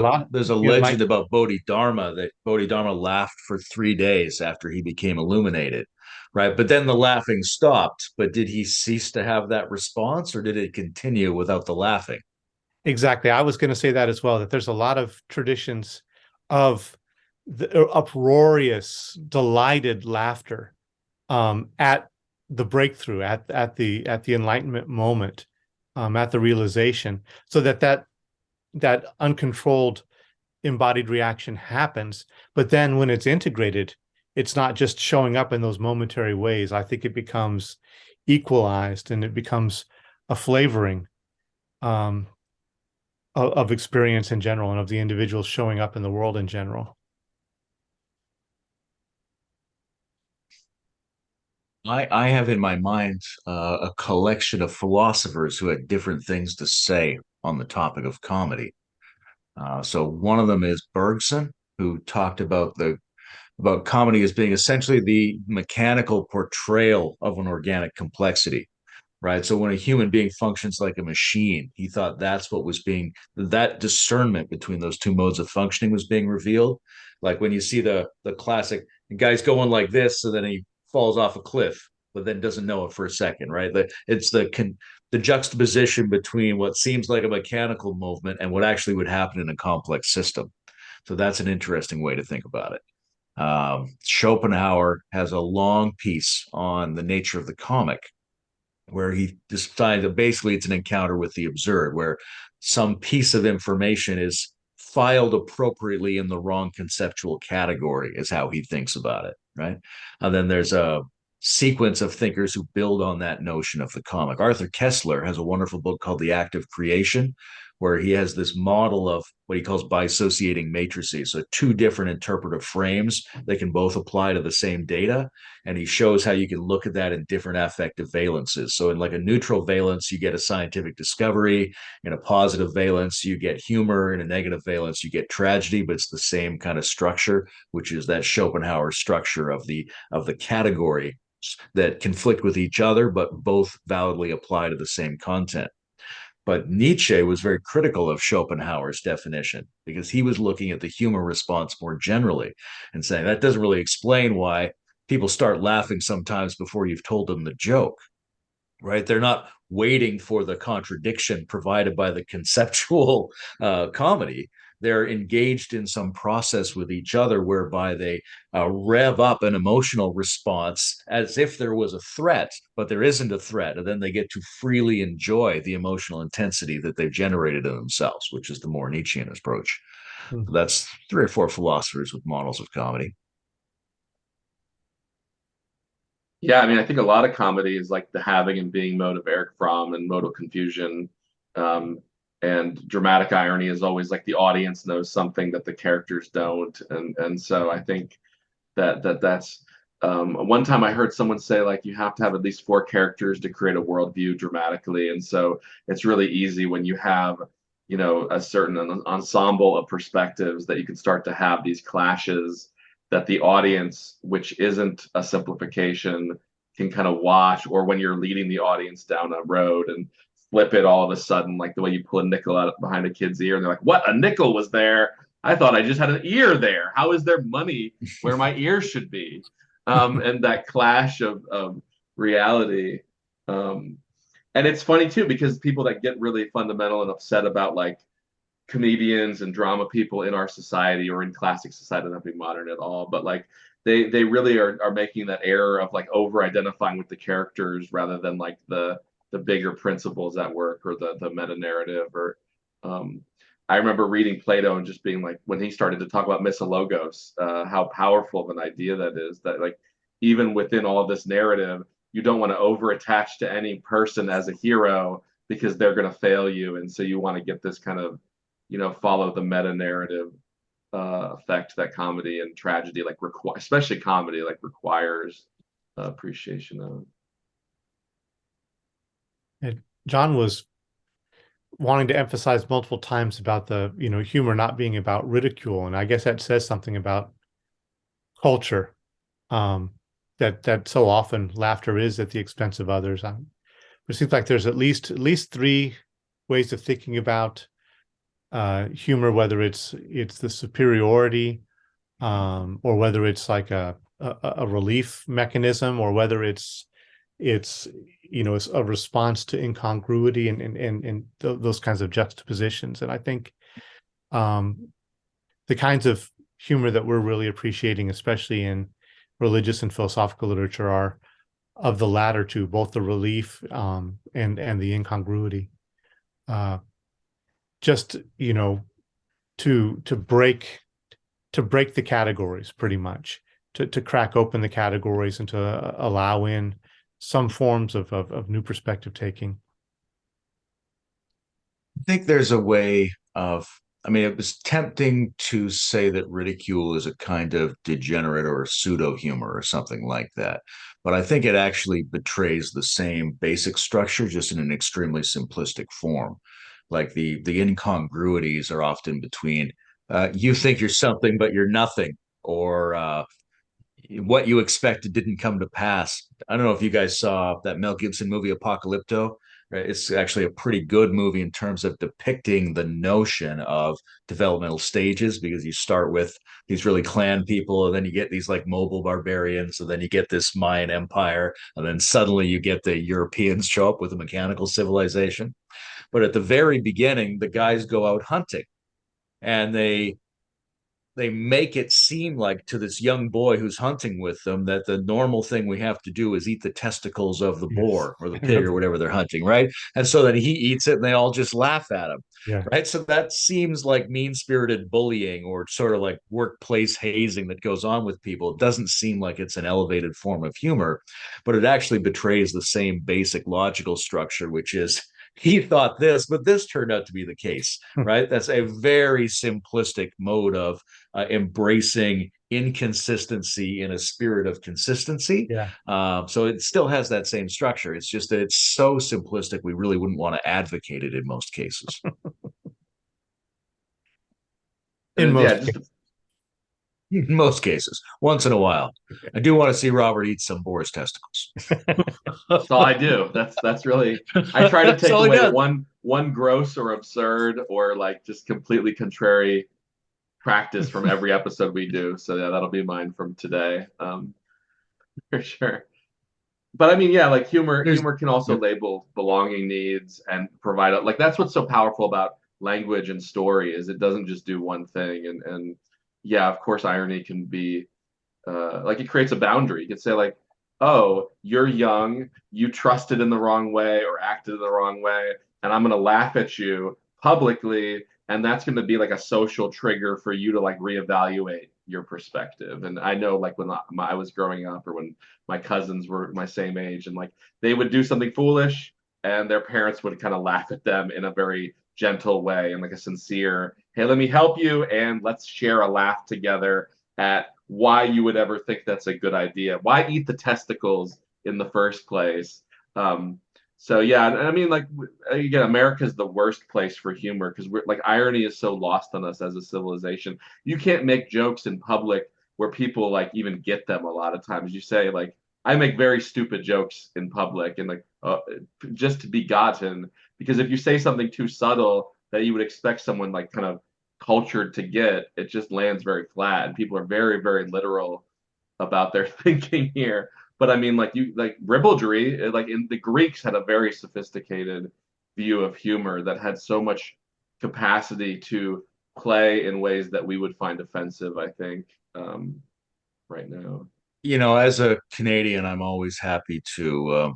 legend about Bodhidharma, that Bodhidharma laughed for 3 days after he became illuminated, right? But then the laughing stopped. But did he cease to have that response, or did it continue without the laughing? Exactly. I was going to say that as well, that there's a lot of traditions of the uproarious, delighted laughter at the breakthrough, at the enlightenment moment, at the realization, so that uncontrolled embodied reaction happens. But then when it's integrated, it's not just showing up in those momentary ways. I think it becomes equalized, and it becomes a flavoring of experience in general, and of the individual showing up in the world in general. I have in my mind a collection of philosophers who had different things to say on the topic of comedy. So one of them is Bergson, who talked about comedy as being essentially the mechanical portrayal of an organic complexity, right? So when a human being functions like a machine, he thought that's what was that discernment between those two modes of functioning was being revealed. Like when you see the classic, the guy's going like this, so then he falls off a cliff, but then doesn't know it for a second, right? It's the juxtaposition between what seems like a mechanical movement and what actually would happen in a complex system. So that's an interesting way to think about it. Schopenhauer has a long piece on the nature of the comic, where he decides that basically it's an encounter with the absurd, where some piece of information is filed appropriately in the wrong conceptual category, is how he thinks about it, right? And then there's a sequence of thinkers who build on that notion of the comic. Arthur Koestler has a wonderful book called The Act of Creation, where he has this model of what he calls bisociating matrices, so two different interpretive frames that can both apply to the same data. And he shows how you can look at that in different affective valences. So in like a neutral valence, you get a scientific discovery. In a positive valence, you get humor. In a negative valence, you get tragedy, but it's the same kind of structure, which is that Schopenhauer structure of the category that conflict with each other, but both validly apply to the same content. But Nietzsche was very critical of Schopenhauer's definition because he was looking at the human response more generally and saying that doesn't really explain why people start laughing sometimes before you've told them the joke, right? They're not waiting for the contradiction provided by the conceptual comedy. They're engaged in some process with each other whereby they rev up an emotional response as if there was a threat, but there isn't a threat. And then they get to freely enjoy the emotional intensity that they've generated in themselves, which is the more Nietzschean approach. So that's 3 or 4 philosophers with models of comedy. Yeah, I mean, I think a lot of comedy is like the having and being mode of Eric Fromm and modal confusion. And dramatic irony is always like the audience knows something that the characters don't. And so I think that's one time I heard someone say like you have to have at least 4 characters to create a worldview dramatically. And so it's really easy when you have, you know, a certain ensemble of perspectives that you can start to have these clashes that the audience, which isn't a simplification, can kind of watch, or when you're leading the audience down a road and flip it all of a sudden, like the way you pull a nickel out behind a kid's ear and they're like, what? A nickel was there? I thought I just had an ear there. How is there money where my ear should be? And that clash of reality. And it's funny too, because people that get really fundamental and upset about like comedians and drama people in our society or in classic society, not being modern at all, but like they really are making that error of like over identifying with the characters rather than like the bigger principles at work or the meta narrative. Or I remember reading Plato and just being like, when he started to talk about misalogos, how powerful of an idea that is, that like even within all of this narrative, you don't want to over attach to any person as a hero because they're going to fail you. And so you want to get this kind of, you know, follow the meta narrative effect that comedy and tragedy like require, especially comedy, like requires appreciation of. And John was wanting to emphasize multiple times about the, you know, humor not being about ridicule, and I guess that says something about culture. That so often laughter is at the expense of others. It seems like there's at least 3 ways of thinking about humor, whether it's the superiority, or whether it's like a relief mechanism, or whether it's you know, it's a response to incongruity and those kinds of juxtapositions. And I think the kinds of humor that we're really appreciating, especially in religious and philosophical literature, are of the latter two, both the relief and the incongruity. Just, you know, to break the categories, pretty much, to crack open the categories and to allow in some forms of new perspective taking. I think there's a way of, I mean, it was tempting to say that ridicule is a kind of degenerate or pseudo humor or something like that. But I think it actually betrays the same basic structure, just in an extremely simplistic form. Like the incongruities are often between you think you're something, but you're nothing, or what you expected didn't come to pass. I don't know if you guys saw that Mel Gibson movie Apocalypto. Right? It's actually a pretty good movie in terms of depicting the notion of developmental stages, because you start with these really clan people, and then you get these like mobile barbarians, and then you get this Mayan empire, and then suddenly you get the Europeans show up with a mechanical civilization. But at the very beginning, the guys go out hunting, and they make it seem like to this young boy who's hunting with them that the normal thing we have to do is eat the testicles of the boar or the pig or whatever they're hunting, right? And so then he eats it and they all just laugh at him, right? So that seems like mean-spirited bullying or sort of like workplace hazing that goes on with people. It doesn't seem like it's an elevated form of humor, but it actually betrays the same basic logical structure, which is he thought this, but this turned out to be the case, right? That's a very simplistic mode of embracing inconsistency in a spirit of consistency. So it still has that same structure. It's just that it's so simplistic, we really wouldn't want to advocate it in most cases. In most cases. In most cases, once in a while. I do want to see Robert eat some boar's testicles. That's all I do. That's really, I try to That's take all he away does. one gross or absurd or like just completely contrary practice from every episode we do. So yeah, that'll be mine from today, for sure. But I mean, yeah, like humor can also label belonging needs and provide like that's what's so powerful about language and story is it doesn't just do one thing. And yeah, of course, irony can be like it creates a boundary. You could say like, oh, you're young, you trusted in the wrong way or acted in the wrong way, and I'm gonna laugh at you publicly, and that's gonna be like a social trigger for you to like reevaluate your perspective. And I know like when I was growing up or when my cousins were my same age and like they would do something foolish and their parents would kind of laugh at them in a very gentle way and like a sincere, hey, let me help you and let's share a laugh together at why you would ever think that's a good idea. Why eat the testicles in the first place? So yeah, and I mean, like again, America is the worst place for humor because we're like irony is so lost on us as a civilization. You can't make jokes in public where people like even get them a lot of times. You say like, I make very stupid jokes in public and like just to be gotten because if you say something too subtle that you would expect someone like kind of cultured to get, it just lands very flat. And people are very, very literal about their thinking here. But I mean, like you, like ribaldry, like in the Greeks had a very sophisticated view of humor that had so much capacity to play in ways that we would find offensive, I think, right now. As a Canadian, I'm always happy to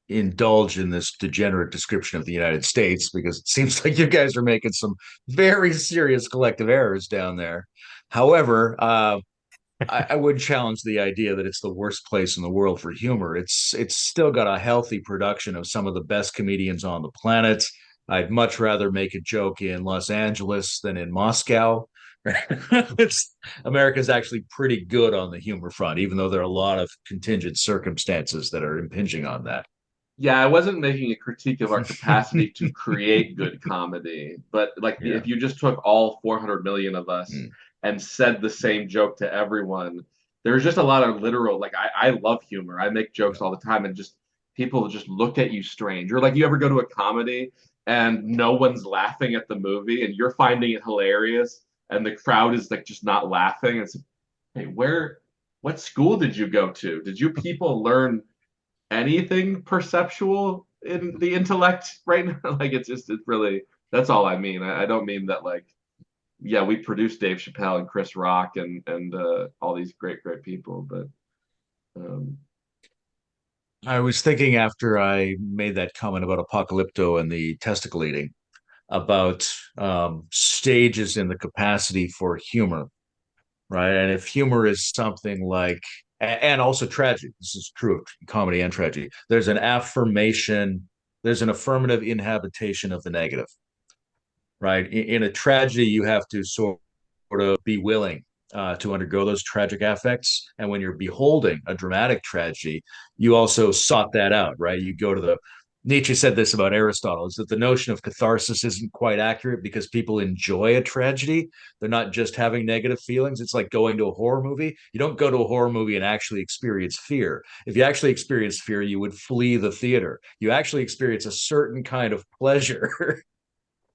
indulge in this degenerate description of the United States because it seems like you guys are making some very serious collective errors down there. However, I would challenge the idea that it's the worst place in the world for humor. It's still got a healthy production of some of the best comedians on the planet. I'd much rather make a joke in Los Angeles than in Moscow. it's America's actually pretty good on the humor front, even though there are a lot of contingent circumstances that are impinging on that. Yeah, I wasn't making a critique of our capacity to create good comedy, but like Yeah. if you just took all 400 million of us and said the same joke to everyone, there's just a lot of literal, like I love humor. I make jokes all the time and just people just look at you strange. Or like you ever go to a comedy and no one's laughing at the movie and you're finding it hilarious and the crowd is like just not laughing. It's hey, what school did you go to? Did you people learn anything perceptual in the intellect right now? Like it's really that's all I mean. I don't mean that like yeah, we produced Dave Chappelle and Chris Rock and all these great people, but um I was thinking after I made that comment about Apocalypto and the testicle eating, about stages in the capacity for humor, right? And if humor is something like, and also tragedy, this is true of comedy and tragedy, there's an affirmation, there's an affirmative inhabitation of the negative, right? In a tragedy, you have to sort of be willing to undergo those tragic affects. And when you're beholding a dramatic tragedy, you also sought that out, right? You go to the Nietzsche said this about Aristotle is that the notion of catharsis isn't quite accurate because people enjoy a tragedy. They're not just having negative feelings. It's like going to a horror movie. You don't go to a horror movie and actually experience fear. If you actually experience fear, you would flee the theater. You actually experience a certain kind of pleasure.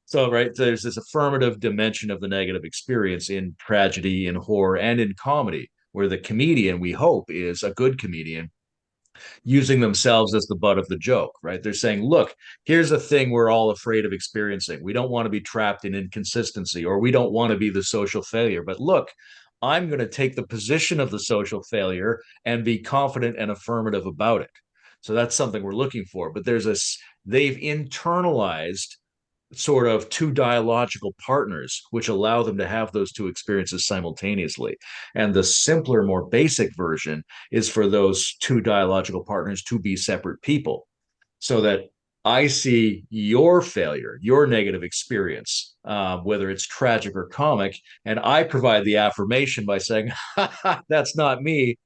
So, right, there's this affirmative dimension of the negative experience in tragedy, in horror, and in comedy, where the comedian, we hope, is a good comedian using themselves as the butt of the joke, right? They're saying, look, here's a thing we're all afraid of experiencing. We don't want to be trapped in inconsistency, or we don't want to be the social failure. But look, I'm going to take the position of the social failure and be confident and affirmative about it. So that's something we're looking for. But they've internalized sort of two dialogical partners, which allow them to have those two experiences simultaneously. And the simpler, more basic version is for those two dialogical partners to be separate people so that I see your failure, your negative experience, whether it's tragic or comic, and I provide the affirmation by saying, that's not me.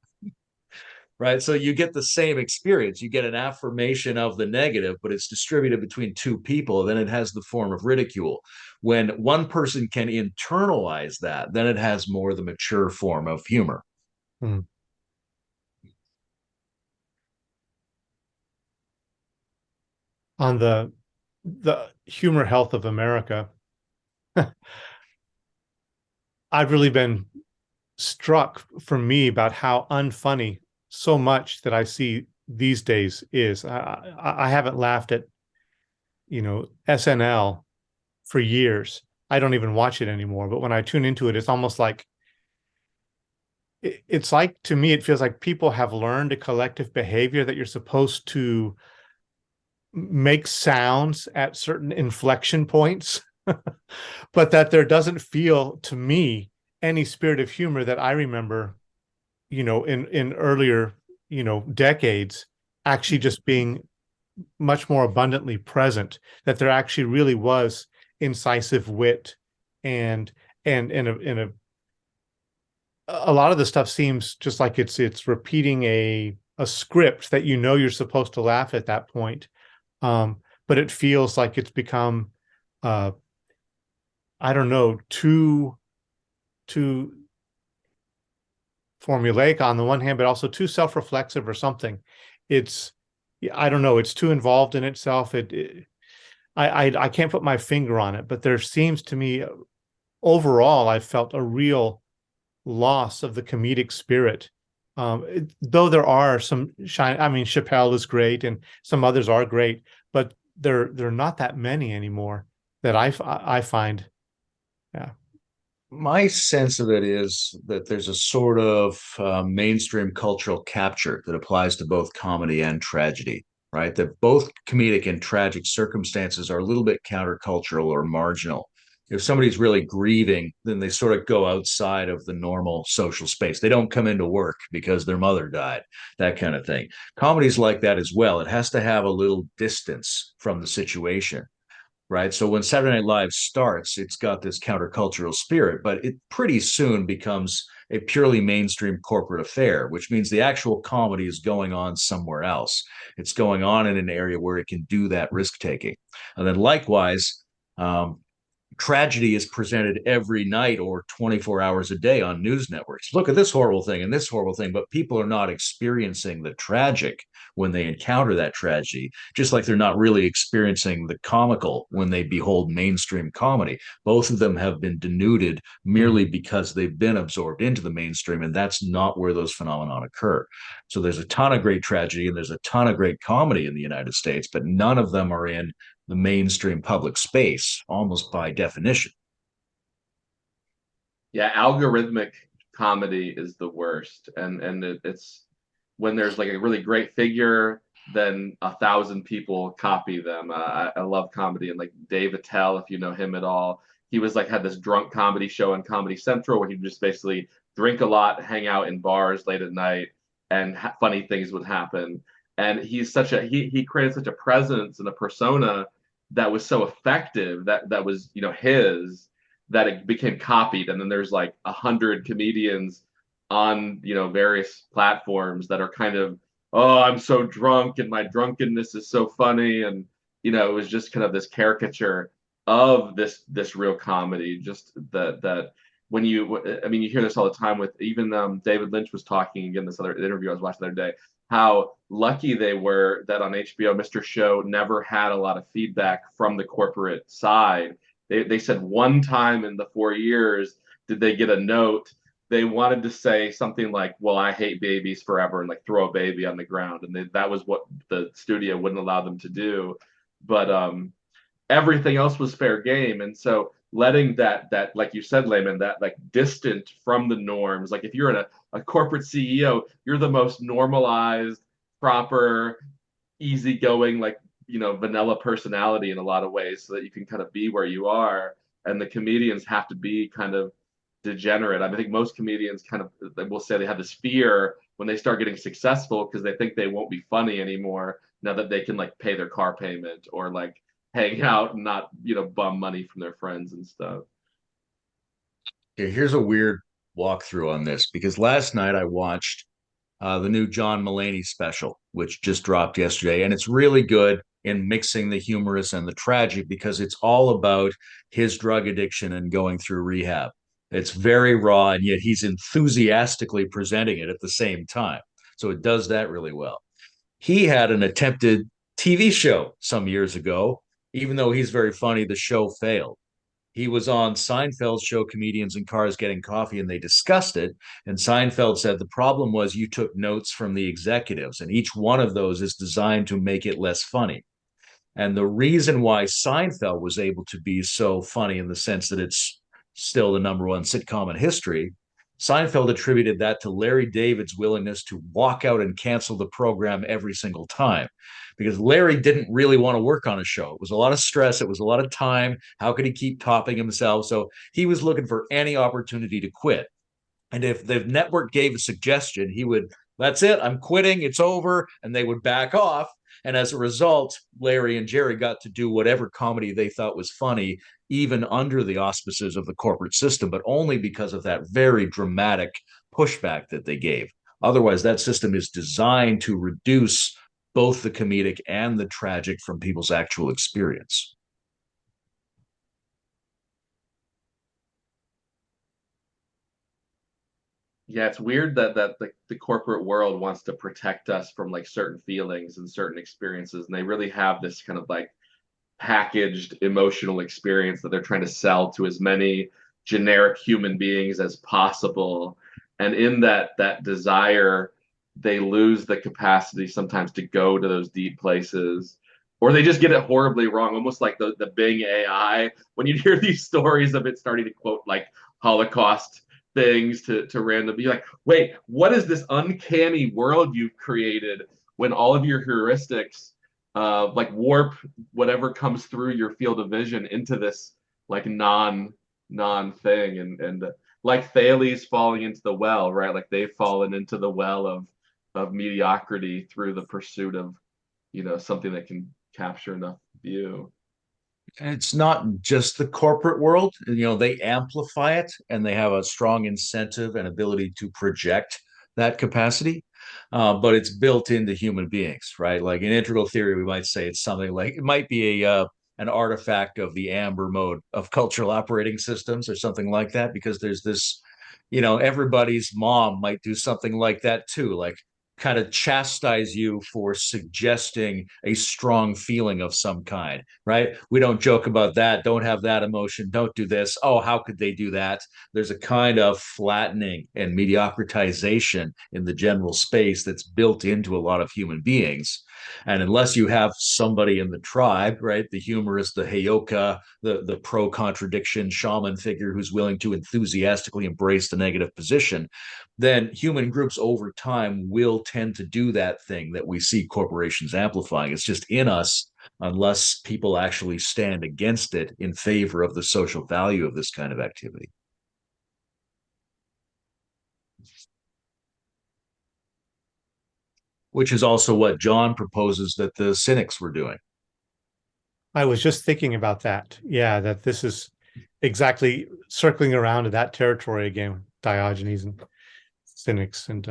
right? So you get the same experience. You get an affirmation of the negative, but it's distributed between two people. Then it has the form of ridicule. When one person can internalize that, then it has more the mature form of humor. Hmm. On the humor health of America, I've really been struck for me about how unfunny so much that I see these days is. I haven't laughed at, SNL for years. I don't even watch it anymore. But when I tune into it, it's almost like it's like, to me, it feels like people have learned a collective behavior that you're supposed to make sounds at certain inflection points, but that there doesn't feel to me any spirit of humor that I remember, in earlier, decades, actually just being much more abundantly present, that there actually really was incisive wit and a lot of the stuff seems just like it's repeating a script that you're supposed to laugh at that point. But it feels like it's become I don't know, too formulaic on the one hand, but also too self-reflexive or something. It's, I don't know, it's too involved in itself. I can't put my finger on it, but there seems to me overall I've felt a real loss of the comedic spirit. Though there are some I mean, Chappelle is great and some others are great, but they're not that many anymore that I find. Yeah. My sense of it is that there's a sort of mainstream cultural capture that applies to both comedy and tragedy, right? That both comedic and tragic circumstances are a little bit countercultural or marginal. If somebody's really grieving, then they sort of go outside of the normal social space. They don't come into work because their mother died, that kind of thing. Comedy's like that as well. It has to have a little distance from the situation, right? So when Saturday Night Live starts, it's got this countercultural spirit, but it pretty soon becomes a purely mainstream corporate affair, which means the actual comedy is going on somewhere else. It's going on in an area where it can do that risk taking. And then likewise, tragedy is presented every night or 24 hours a day on news networks. Look at this horrible thing and this horrible thing, but people are not experiencing the tragic when they encounter that tragedy, just like they're not really experiencing the comical when they behold mainstream comedy. Both of them have been denuded merely because they've been absorbed into the mainstream, and that's not where those phenomena occur. So there's a ton of great tragedy and there's a ton of great comedy in the United States, but none of them are in the mainstream public space, almost by definition. Yeah, algorithmic comedy is the worst, and it's when there's like a really great figure, then 1,000 people copy them. I love comedy, and like Dave Attell, if you know him at all, he was like had this drunk comedy show on Comedy Central where he just basically drink a lot, hang out in bars late at night, and funny things would happen. And he's such a he created such a presence and a persona that was so effective that was his, that it became copied, and then there's like 100 comedians on various platforms that are kind of, oh, I'm so drunk and my drunkenness is so funny, and it was just kind of this caricature of this real comedy. Just that when you hear this all the time with even David Lynch was talking again, this other interview I was watching the other day, how lucky they were that on HBO Mr. Show never had a lot of feedback from the corporate side. They said one time in the 4 years did they get a note. They wanted to say something like, well, I hate babies forever, and like throw a baby on the ground, and that was what the studio wouldn't allow them to do. But everything else was fair game. And so letting that like you said, Layman, that like distant from the norms, like if you're a corporate CEO, you're the most normalized, proper, easygoing, like vanilla personality in a lot of ways, so that you can kind of be where you are. And the comedians have to be kind of degenerate. I think most comedians kind of, they will say they have this fear when they start getting successful, because they think they won't be funny anymore now that they can like pay their car payment or like hang out and not bum money from their friends and stuff. Okay, here's a weird walkthrough on this, because last night I watched the new John Mulaney special, which just dropped yesterday. And it's really good in mixing the humorous and the tragic because it's all about his drug addiction and going through rehab. It's very raw, and yet he's enthusiastically presenting it at the same time. So it does that really well. He had an attempted TV show some years ago. Even though he's very funny, the show failed. He was on Seinfeld's show, Comedians in Cars Getting Coffee, and they discussed it. And Seinfeld said the problem was you took notes from the executives, and each one of those is designed to make it less funny. And the reason why Seinfeld was able to be so funny in the sense that it's still the number one sitcom in history, Seinfeld attributed that to Larry David's willingness to walk out and cancel the program every single time. Because Larry didn't really want to work on a show. It was a lot of stress. It was a lot of time. How could he keep topping himself? So he was looking for any opportunity to quit. And if the network gave a suggestion, he would, that's it, I'm quitting, it's over. And they would back off. And as a result, Larry and Jerry got to do whatever comedy they thought was funny, even under the auspices of the corporate system, but only because of that very dramatic pushback that they gave. Otherwise, that system is designed to reduce both the comedic and the tragic from people's actual experience. Yeah, it's weird that the corporate world wants to protect us from like certain feelings and certain experiences, and they really have this kind of like packaged emotional experience that they're trying to sell to as many generic human beings as possible. And in that desire, they lose the capacity sometimes to go to those deep places, or they just get it horribly wrong, almost like the Bing AI. When you hear these stories of it starting to quote like Holocaust things to random, be like, wait, what is this uncanny world you've created when all of your heuristics like warp whatever comes through your field of vision into this like non thing, and like Thales falling into the well, right? Like they've fallen into the well of mediocrity through the pursuit of, you know, something that can capture enough view. And it's not just the corporate world. You know, they amplify it and they have a strong incentive and ability to project that capacity. But it's built into human beings, right? Like in integral theory, we might say it's something like it might be a an artifact of the amber mode of cultural operating systems or something like that, because there's this, you know, everybody's mom might do something like that too, like kind of chastise you for suggesting a strong feeling of some kind, right? We don't joke about that. Don't have that emotion. Don't do this. Oh, how could they do that? There's a kind of flattening and mediocritization in the general space that's built into a lot of human beings. And unless you have somebody in the tribe, right, the humorist, the heyoka, the pro-contradiction shaman figure who's willing to enthusiastically embrace the negative position, then human groups over time will tend to do that thing that we see corporations amplifying. It's just in us unless people actually stand against it in favor of the social value of this kind of activity. Which is also what John proposes that the cynics were doing. I was just thinking about that. Yeah, that this is exactly circling around to that territory again, Diogenes and cynics. And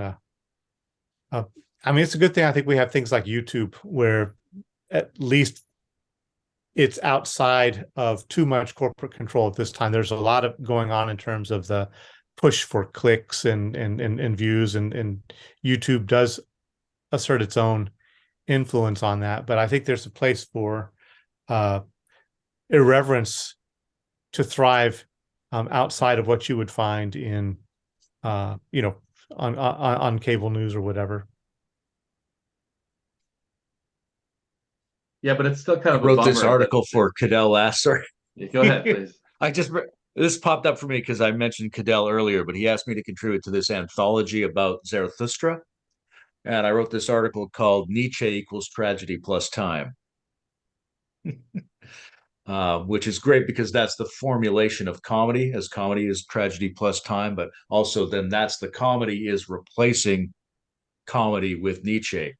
I mean, it's a good thing. I think we have things like YouTube where at least it's outside of too much corporate control at this time. There's a lot of going on in terms of the push for clicks and views, and YouTube does assert its own influence on that. But I think there's a place for irreverence to thrive outside of what you would find in, you know, on cable news or whatever. Yeah, but it's still kind of. I wrote this article for Cadell last. Sorry. Yeah, go ahead, please. This popped up for me because I mentioned Cadell earlier, but he asked me to contribute to this anthology about Zarathustra. And I wrote this article called Nietzsche equals tragedy plus time, which is great because that's the formulation of comedy, as comedy is tragedy plus time, but also then that's the comedy is replacing comedy with Nietzsche.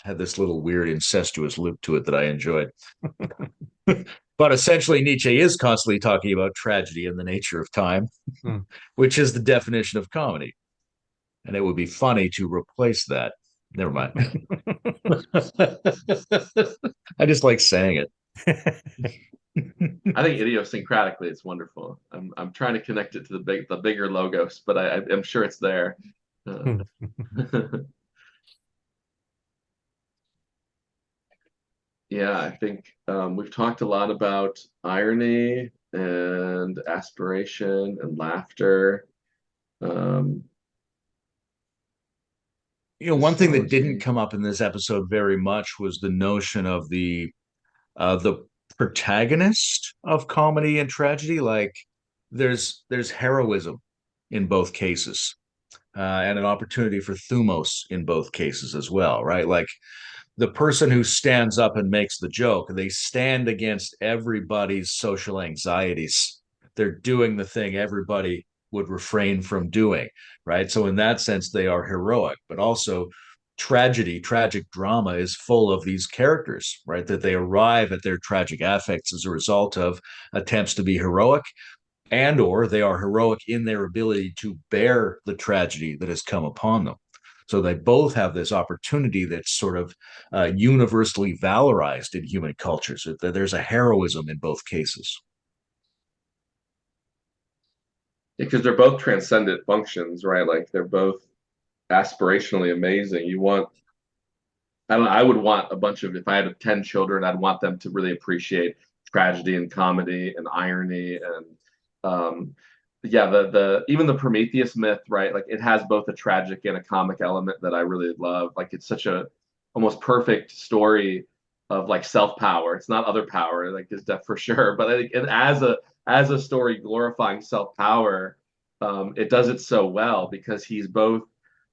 Had this little weird incestuous loop to it that I enjoyed. But essentially, Nietzsche is constantly talking about tragedy and the nature of time, which is the definition of comedy. and it would be funny to replace that. Never mind. I just like saying it. I think idiosyncratically it's wonderful. I'm trying to connect it to the bigger logos, but I'm sure it's there. Yeah, I think we've talked a lot about irony and aspiration and laughter. One thing that didn't come up in this episode very much was the notion of the protagonist of comedy and tragedy. Like there's heroism in both cases, and an opportunity for thumos in both cases as well, right? Like the person who stands up and makes the joke, they stand against everybody's social anxieties. They're doing the thing everybody would refrain from doing, right? So in that sense, they are heroic, but also tragic drama is full of these characters, right? That they arrive at their tragic affects as a result of attempts to be heroic, and or they are heroic in their ability to bear the tragedy that has come upon them. So they both have this opportunity that's sort of universally valorized in human cultures. There's a heroism in both cases. Because they're both transcendent functions, right? Like they're both aspirationally amazing. I would want a bunch of, if I had 10 children, I'd want them to really appreciate tragedy and comedy and irony and yeah, the even the Prometheus myth, right? Like it has both a tragic and a comic element that I really love. Like it's such a almost perfect story of like self-power. It's not other power, like is that for sure. But I think and as a story glorifying self-power, it does it so well because he's both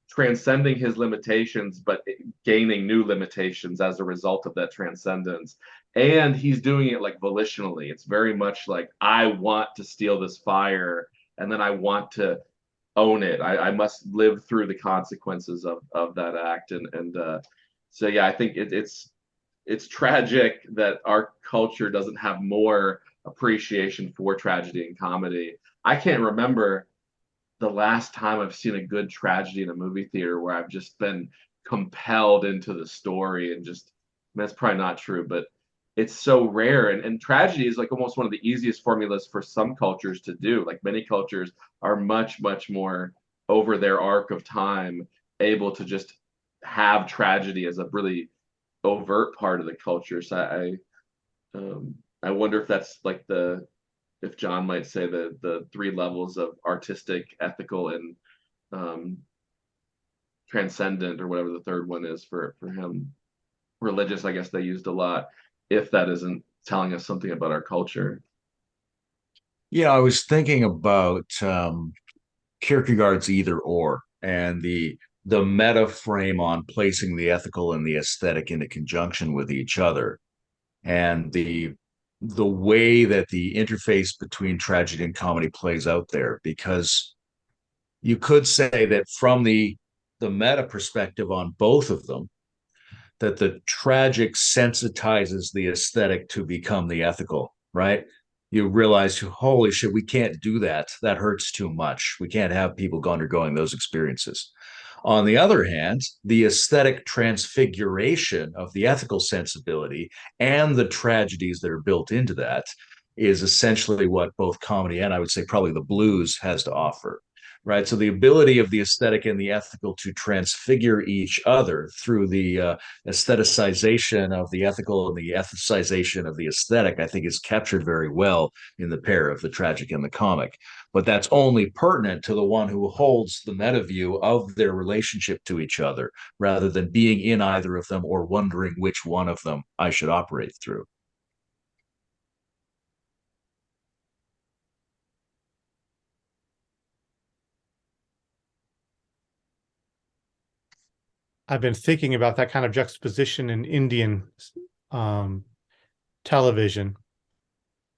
transcending his limitations but gaining new limitations as a result of that transcendence, and he's doing it like volitionally. It's very much like I want to steal this fire and then I want to own it. I must live through the consequences of that act. And so yeah, I think it's tragic that our culture doesn't have more appreciation for tragedy and comedy. I can't remember the last time I've seen a good tragedy in a movie theater where I've just been compelled into the story and just, I mean, that's probably not true, but it's so rare. And tragedy is like almost one of the easiest formulas for some cultures to do. Like many cultures are much, much more over their arc of time able to just have tragedy as a really overt part of the culture. So I wonder if that's like if John might say the three levels of artistic, ethical, and transcendent, or whatever the third one is for him. Religious, I guess they used a lot, if that isn't telling us something about our culture. Yeah, I was thinking about Kierkegaard's either or and the meta frame on placing the ethical and the aesthetic into conjunction with each other, and the way that the interface between tragedy and comedy plays out there. Because you could say that from the meta perspective on both of them, that the tragic sensitizes the aesthetic to become the ethical, right? You realize, holy shit, we can't do that. That hurts too much. We can't have people undergoing those experiences. On the other hand, the aesthetic transfiguration of the ethical sensibility and the tragedies that are built into that is essentially what both comedy and I would say probably the blues has to offer. Right. So the ability of the aesthetic and the ethical to transfigure each other through the aestheticization of the ethical and the ethicization of the aesthetic, I think is captured very well in the pair of the tragic and the comic. But that's only pertinent to the one who holds the meta view of their relationship to each other, rather than being in either of them or wondering which one of them I should operate through. I've been thinking about that kind of juxtaposition in Indian television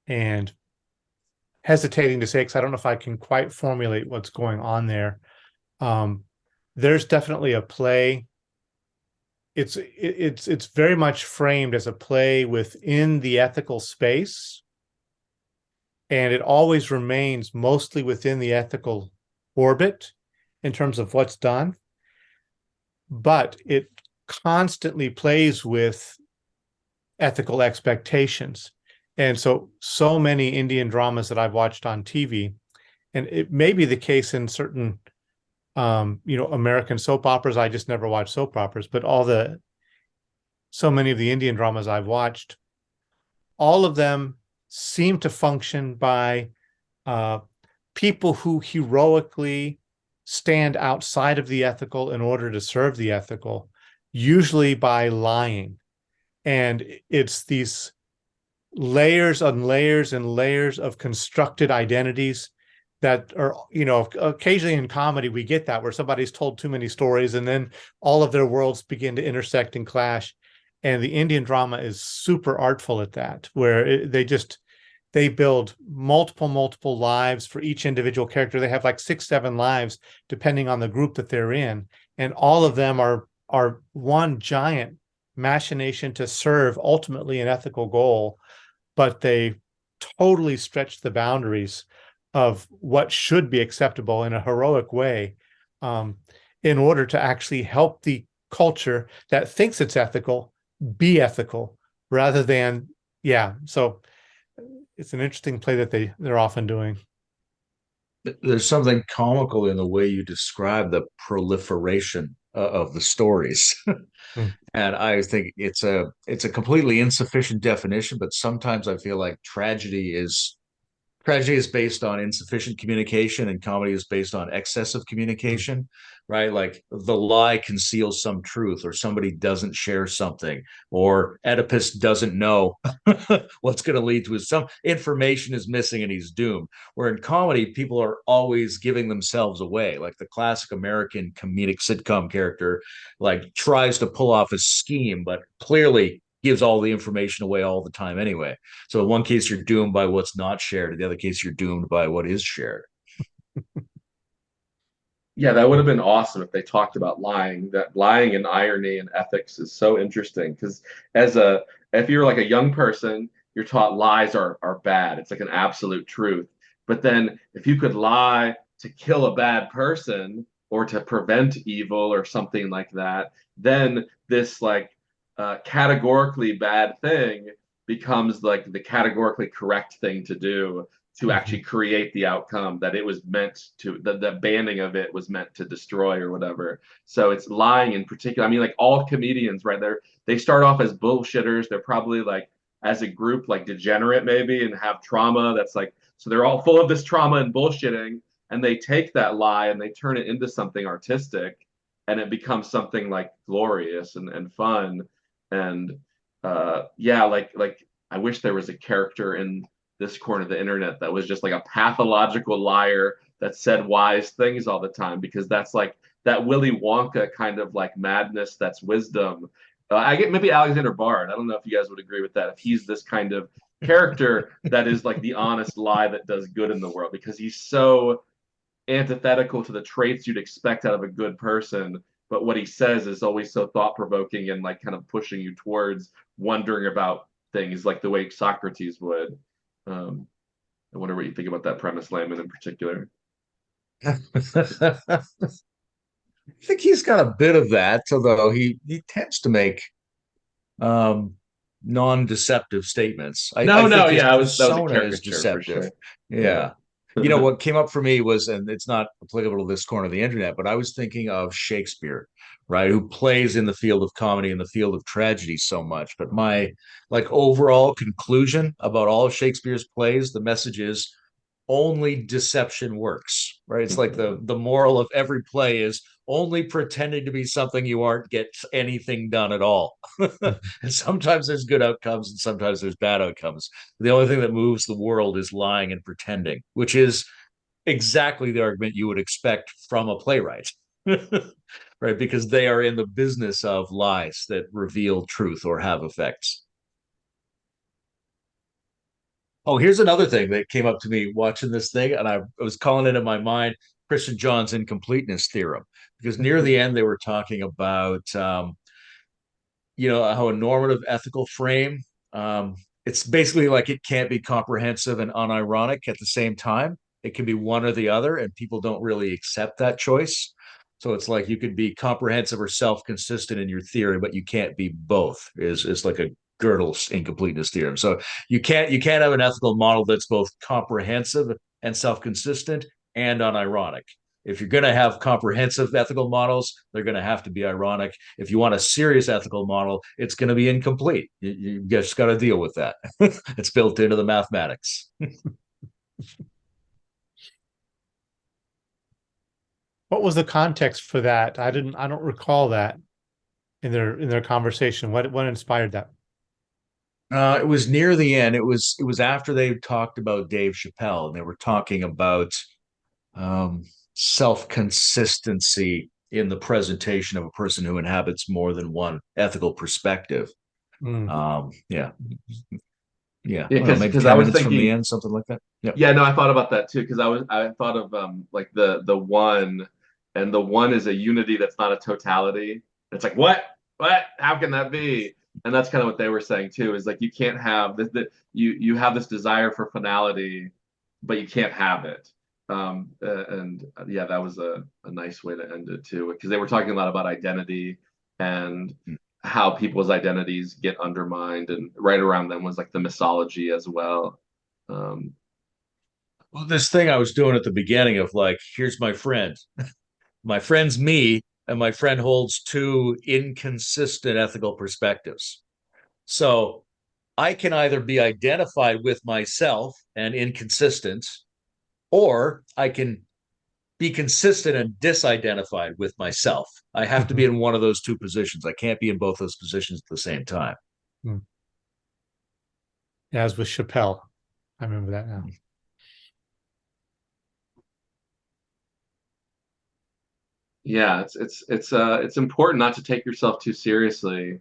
and hesitating to say, because I don't know if I can quite formulate what's going on there. There's definitely a play. It's very much framed as a play within the ethical space, and it always remains mostly within the ethical orbit. in terms of what's done, but it constantly plays with ethical expectations. And so many Indian dramas that I've watched on TV, and it may be the case in certain American soap operas. I just never watched soap operas, but so many of the Indian dramas I've watched, all of them seem to function by people who heroically stand outside of the ethical in order to serve the ethical, usually by lying. And it's these layers and layers and layers of constructed identities that are, occasionally in comedy, we get that where somebody's told too many stories and then all of their worlds begin to intersect and clash. And the Indian drama is super artful at that, where they build multiple lives for each individual character. They have like 6, 7 lives, depending on the group that they're in. And all of them are one giant machination to serve ultimately an ethical goal, but they totally stretch the boundaries of what should be acceptable in a heroic way, in order to actually help the culture that thinks it's ethical be ethical rather than, yeah. So it's an interesting play that they're often doing. There's something comical in the way you describe the proliferation of the stories. Mm. And I think it's a completely insufficient definition, but sometimes I feel like tragedy is based on insufficient communication and comedy is based on excessive communication, right? Like the lie conceals some truth, or somebody doesn't share something, or Oedipus doesn't know what's going to lead to his, some information is missing and he's doomed. Where in comedy, people are always giving themselves away. Like the classic American comedic sitcom character, like tries to pull off a scheme, but clearly gives all the information away all the time anyway. So in one case, you're doomed by what's not shared. In the other case, you're doomed by what is shared. Yeah, that would have been awesome if they talked about lying. That lying and irony and ethics is so interesting because if you're like a young person, you're taught lies are bad. It's like an absolute truth. But then if you could lie to kill a bad person or to prevent evil or something like that, then this like categorically bad thing becomes like the categorically correct thing to do to actually create the outcome that it was meant to, the banning of it was meant to destroy or whatever. So it's lying in particular. I mean, like all comedians, right? They start off as bullshitters. They're probably like as a group like degenerate maybe and have trauma that's like, so they're all full of this trauma and bullshitting, and they take that lie and they turn it into something artistic, and it becomes something like glorious and fun. And yeah, like I wish there was a character in this corner of the internet that was just like a pathological liar that said wise things all the time, because that's like that Willy Wonka kind of like madness that's wisdom. I get maybe Alexander Bard. I don't know if you guys would agree with that. If he's this kind of character that is like the honest lie that does good in the world, because he's so antithetical to the traits you'd expect out of a good person, but what he says is always so thought-provoking and like kind of pushing you towards wondering about things like the way Socrates would. I wonder what you think about that premise, Layman, in particular. I think he's got a bit of that, although he tends to make um, non-deceptive statements. I No, think his yeah, that was a persona is caricature for deceptive. sure. Yeah. You know, what came up for me was, and it's not applicable to this corner of the internet, but I was thinking of Shakespeare, right? Who plays in the field of comedy and the field of tragedy so much. But my like overall conclusion about all of Shakespeare's plays, the message is only deception works, right? It's like the moral of every play is only pretending to be something you aren't gets anything done at all. And sometimes there's good outcomes and sometimes there's bad outcomes. The only thing that moves the world is lying and pretending, which is exactly the argument you would expect from a playwright. Right? Because they are in the business of lies that reveal truth or have effects. Oh, here's another thing that came up to me watching this thing, and I was calling it in my mind Christian John's incompleteness theorem, because near the end they were talking about how a normative ethical frame, it's basically like it can't be comprehensive and unironic at the same time. It can be one or the other, and people don't really accept that choice. So it's like you could be comprehensive or self-consistent in your theory, but you can't be both. Is like a Gödel's incompleteness theorem. So you can't have an ethical model that's both comprehensive and self-consistent and unironic. If you're going to have comprehensive ethical models, they're going to have to be ironic. If you want a serious ethical model, it's going to be incomplete. You just got to deal with that. It's built into the mathematics. What was the context for that? I don't recall that in their conversation. What inspired that? It was near the end. It was after they talked about Dave Chappelle, and they were talking about um, self-consistency in the presentation of a person who inhabits more than one ethical perspective. Yeah. Yeah, Maybe because 10 I was minutes from the thinking, end, something like that. Yep. yeah, no, I thought about that too, because I thought of like the one, and the one is a unity that's not a totality. It's like what? How can that be? And that's kind of what they were saying too, is like you can't have you have this desire for finality, but you can't have it. And yeah, that was a nice way to end it too, because they were talking a lot about identity and how people's identities get undermined, and right around them was like the mythology as well. Um, Well, this thing I was doing at the beginning of like, here's my friend. My friend's me, and my friend holds two inconsistent ethical perspectives. So I can either be identified with myself and inconsistent, or I can be consistent and disidentified with myself. I have to be in one of those two positions. I can't be in both those positions at the same time. As with Chappelle. I remember that now. yeah, it's important not to take yourself too seriously,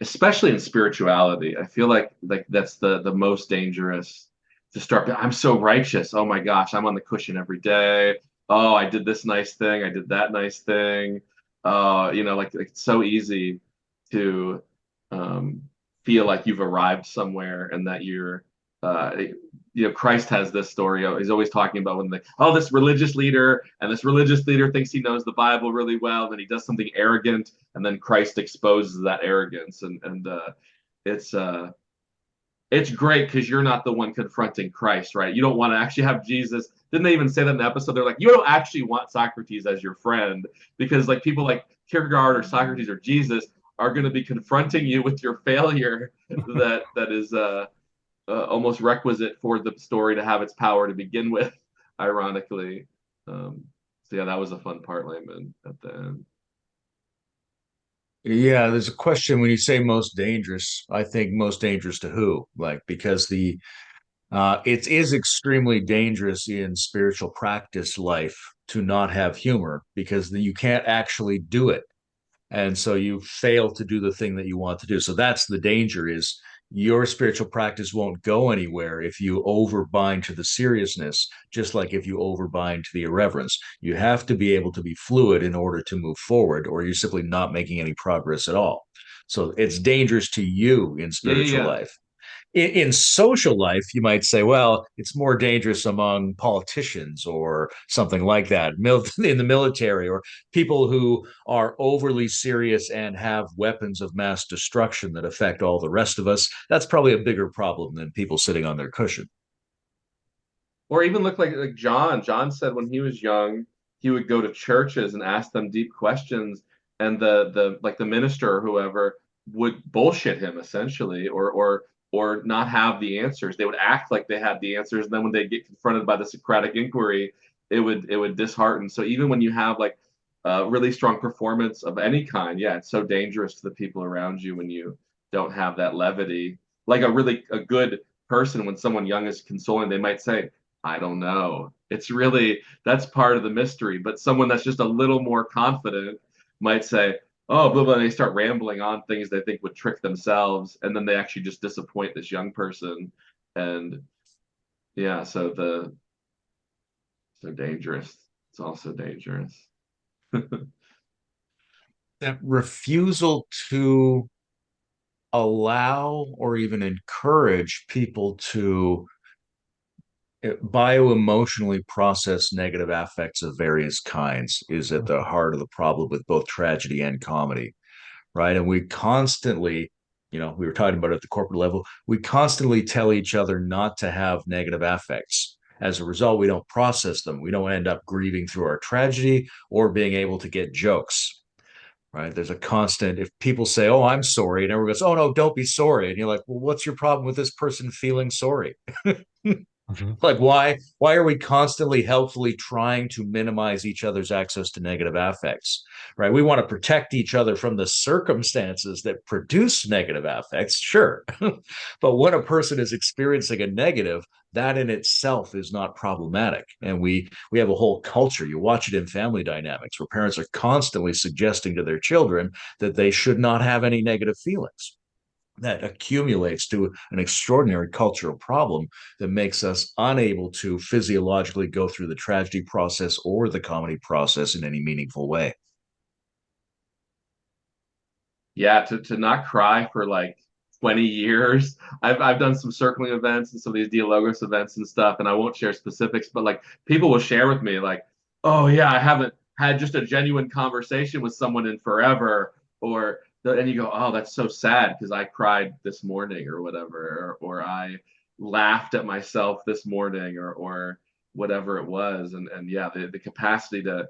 especially in spirituality. I feel like that's the most dangerous, to start. I'm so righteous. Oh my gosh, I'm on the cushion every day. Oh, I did this nice thing. I did that nice thing. Like it's so easy to um, feel like you've arrived somewhere, and that Christ has this story. He's always talking about when this religious leader, and this religious leader thinks he knows the Bible really well, and then he does something arrogant, and then Christ exposes that arrogance, and it's great because you're not the one confronting Christ, right? You don't want to actually have Jesus. Didn't they even say that in the episode? They're like, you don't actually want Socrates as your friend, because like people like Kierkegaard or Socrates or Jesus are going to be confronting you with your failure that is almost requisite for the story to have its power to begin with, ironically. So yeah, that was a fun part, Layman, at the end. Yeah, there's a question when you say most dangerous. I think most dangerous to who? Like, because it is extremely dangerous in spiritual practice life to not have humor, because you can't actually do it. And so you fail to do the thing that you want to do. So that's the danger, is your spiritual practice won't go anywhere if you overbind to the seriousness, just like if you overbind to the irreverence. You have to be able to be fluid in order to move forward, or you're simply not making any progress at all. So it's dangerous to you in spiritual Yeah. life. In social life, you might say, well, it's more dangerous among politicians or something like that, in the military, or people who are overly serious and have weapons of mass destruction that affect all the rest of us. That's probably a bigger problem than people sitting on their cushion. Or even look like John. John said when he was young, he would go to churches and ask them deep questions, and the minister or whoever would bullshit him essentially, or not have the answers. They would act like they had the answers, and then when they get confronted by the Socratic inquiry, it would dishearten. So even when you have like a really strong performance of any kind, yeah, it's so dangerous to the people around you when you don't have that levity. Like a good person, when someone young is consoling, they might say, I don't know. That's part of the mystery. But someone that's just a little more confident might say, oh, blah, blah, and they start rambling on things they think would trick themselves. And then they actually just disappoint this young person. And yeah, so dangerous. It's also dangerous. That refusal to allow or even encourage people to bio-emotionally processed negative affects of various kinds is at the heart of the problem with both tragedy and comedy, right? And we constantly, we were talking about it at the corporate level, we constantly tell each other not to have negative affects. As a result, we don't process them. We don't end up grieving through our tragedy or being able to get jokes, right? There's a constant, if people say, oh, I'm sorry, and everyone goes, oh, no, don't be sorry. And you're like, well, what's your problem with this person feeling sorry? Like, why are we constantly helpfully trying to minimize each other's access to negative affects, right? We want to protect each other from the circumstances that produce negative affects, sure. But when a person is experiencing a negative, that in itself is not problematic. And we have a whole culture. You watch it in family dynamics where parents are constantly suggesting to their children that they should not have any negative feelings. That accumulates to an extraordinary cultural problem that makes us unable to physiologically go through the tragedy process or the comedy process in any meaningful way. Yeah, to not cry for like 20 years. I've done some circling events and some of these Dialogos events and stuff, and I won't share specifics, but like people will share with me like, oh yeah, I haven't had just a genuine conversation with someone in forever, and you go, oh, that's so sad because I cried this morning or whatever, or I laughed at myself this morning or whatever it was. And yeah, the capacity to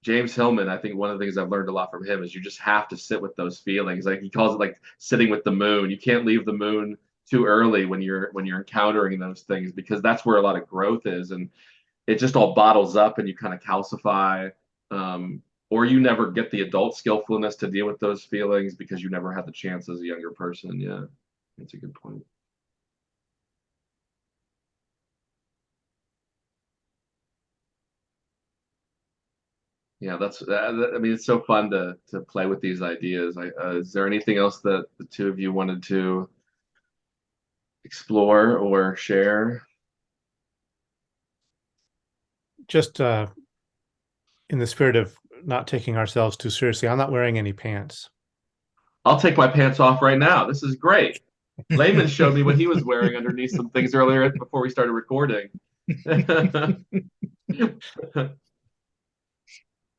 James Hillman, I think one of the things I've learned a lot from him is you just have to sit with those feelings. Like he calls it like sitting with the moon. You can't leave the moon too early when you're encountering those things, because that's where a lot of growth is, and it just all bottles up and you kind of calcify, or you never get the adult skillfulness to deal with those feelings because you never had the chance as a younger person. Yeah, that's a good point. Yeah, I mean, it's so fun to play with these ideas. Is there anything else that the two of you wanted to explore or share? Just in the spirit of not taking ourselves too seriously, I'm not wearing any pants. I'll take my pants off right now. This is great. Layman showed me what he was wearing underneath some things earlier before we started recording.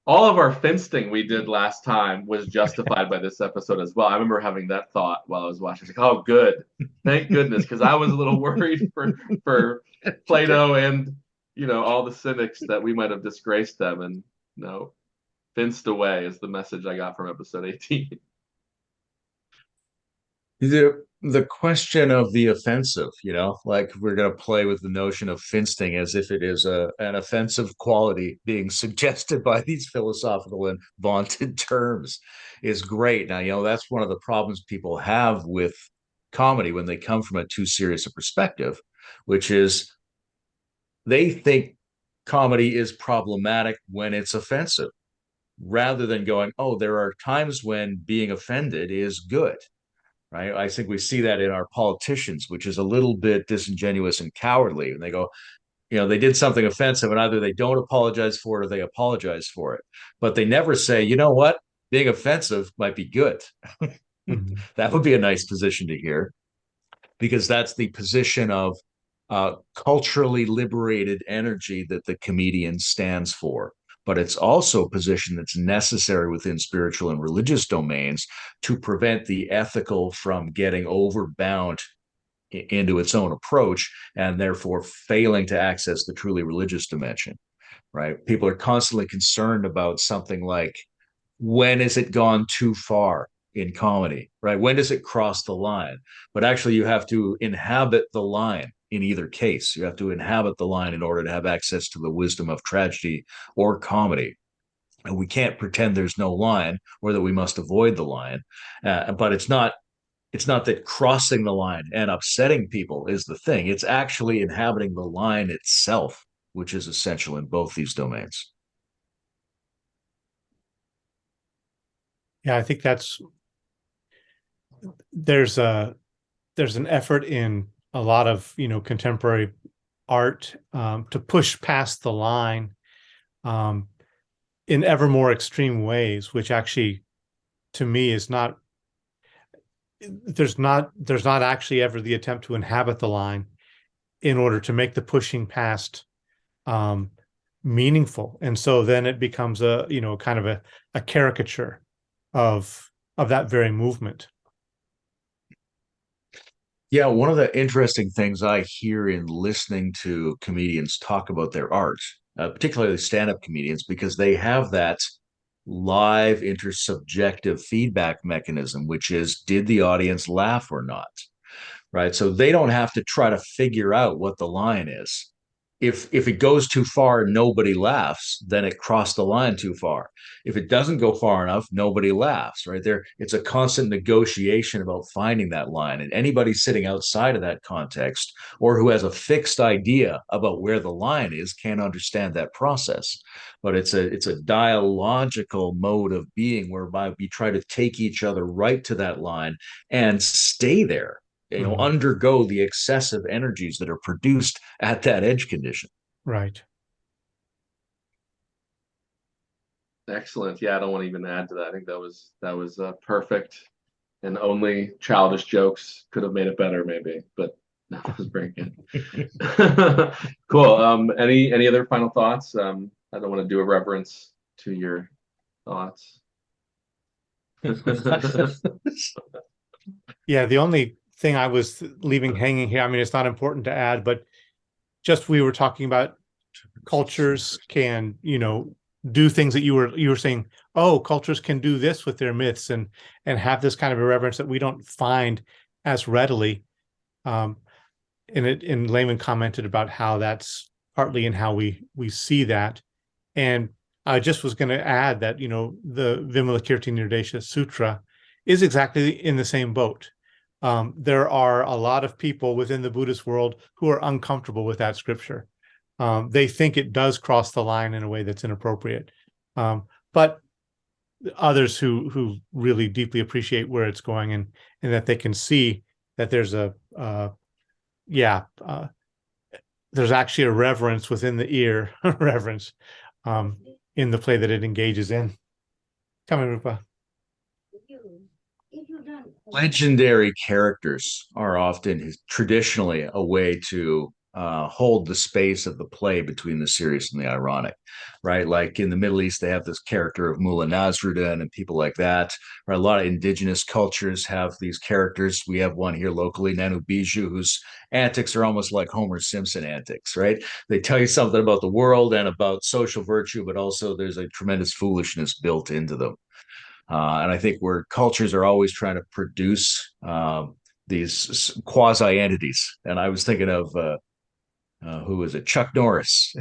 All of our finsting we did last time was justified by this episode as well. I remember having that thought while I was watching. I was like, oh, good. Thank goodness, because I was a little worried for Plato and, all the cynics that we might have disgraced them. And no, fenced away is the message I got from episode 18. The question of the offensive, like we're going to play with the notion of finsting as if it is an offensive quality being suggested by these philosophical and vaunted terms is great. Now, that's one of the problems people have with comedy when they come from a too serious a perspective, which is they think comedy is problematic when it's offensive, rather than going, oh, there are times when being offended is good. Right. I think we see that in our politicians, which is a little bit disingenuous and cowardly. And they go, they did something offensive and either they don't apologize for it or they apologize for it. But they never say, you know what, being offensive might be good. Mm-hmm. That would be a nice position to hear, because that's the position of culturally liberated energy that the comedian stands for. But it's also a position that's necessary within spiritual and religious domains to prevent the ethical from getting overbound into its own approach and therefore failing to access the truly religious dimension, right? People are constantly concerned about something like, when has it gone too far in comedy, right? When does it cross the line? But actually, you have to inhabit the line. In either case, you have to inhabit the line in order to have access to the wisdom of tragedy or comedy. And we can't pretend there's no line or that we must avoid the line. But it's not that crossing the line and upsetting people is the thing. It's actually inhabiting the line itself, which is essential in both these domains. Yeah, I think there's an effort in a lot of contemporary art to push past the line in ever more extreme ways, which actually, to me, is not. There's not actually ever the attempt to inhabit the line. in order to make the pushing past meaningful. And so then it becomes a, kind of a caricature of that very movement. Yeah, one of the interesting things I hear in listening to comedians talk about their art, particularly stand-up comedians, because they have that live intersubjective feedback mechanism, which is, did the audience laugh or not? Right. So they don't have to try to figure out what the line is. If it goes too far, nobody laughs, then it crossed the line too far. If it doesn't go far enough, nobody laughs, right? It's a constant negotiation about finding that line. And anybody sitting outside of that context, or who has a fixed idea about where the line is, can't understand that process. But it's a dialogical mode of being whereby we try to take each other right to that line and stay there, undergo the excessive energies that are produced at that edge condition. Right. Excellent. Yeah, I don't want to even add to that. I think that was perfect, and only childish jokes could have made it better, maybe. But no, that was very good. Cool. Any other final thoughts? I don't want to do a reverence to your thoughts. Yeah, the only thing I was leaving hanging here, I mean, it's not important to add, but just we were talking about cultures can, do things that you were saying, oh, cultures can do this with their myths and have this kind of irreverence that we don't find as readily. And Layman commented about how that's partly in how we see that. And I just was going to add that, the Vimalakirti Nirdesha Sutra is exactly in the same boat. There are a lot of people within the Buddhist world who are uncomfortable with that scripture. They think it does cross the line in a way that's inappropriate. But others who really deeply appreciate where it's going and that they can see that there's there's actually a reverence within the ear, reverence, in the play that it engages in. Come in, Rupa. Legendary characters are often traditionally a way to hold the space of the play between the serious and the ironic, right? Like in the Middle East, they have this character of Mullah Nasruddin and people like that. Right? A lot of indigenous cultures have these characters. We have one here locally, Nanu Bijou, whose antics are almost like Homer Simpson antics, right? They tell you something about the world and about social virtue, but also there's a tremendous foolishness built into them. And I think where cultures are always trying to produce these quasi entities. And I was thinking of who was it? Chuck Norris.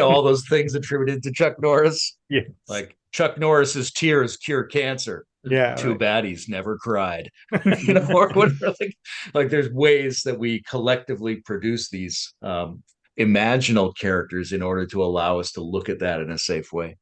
All those things attributed to Chuck Norris. Yeah. Like Chuck Norris's tears cure cancer. Yeah. Too bad he's never cried. Or whatever. Like there's ways that we collectively produce these imaginal characters in order to allow us to look at that in a safe way.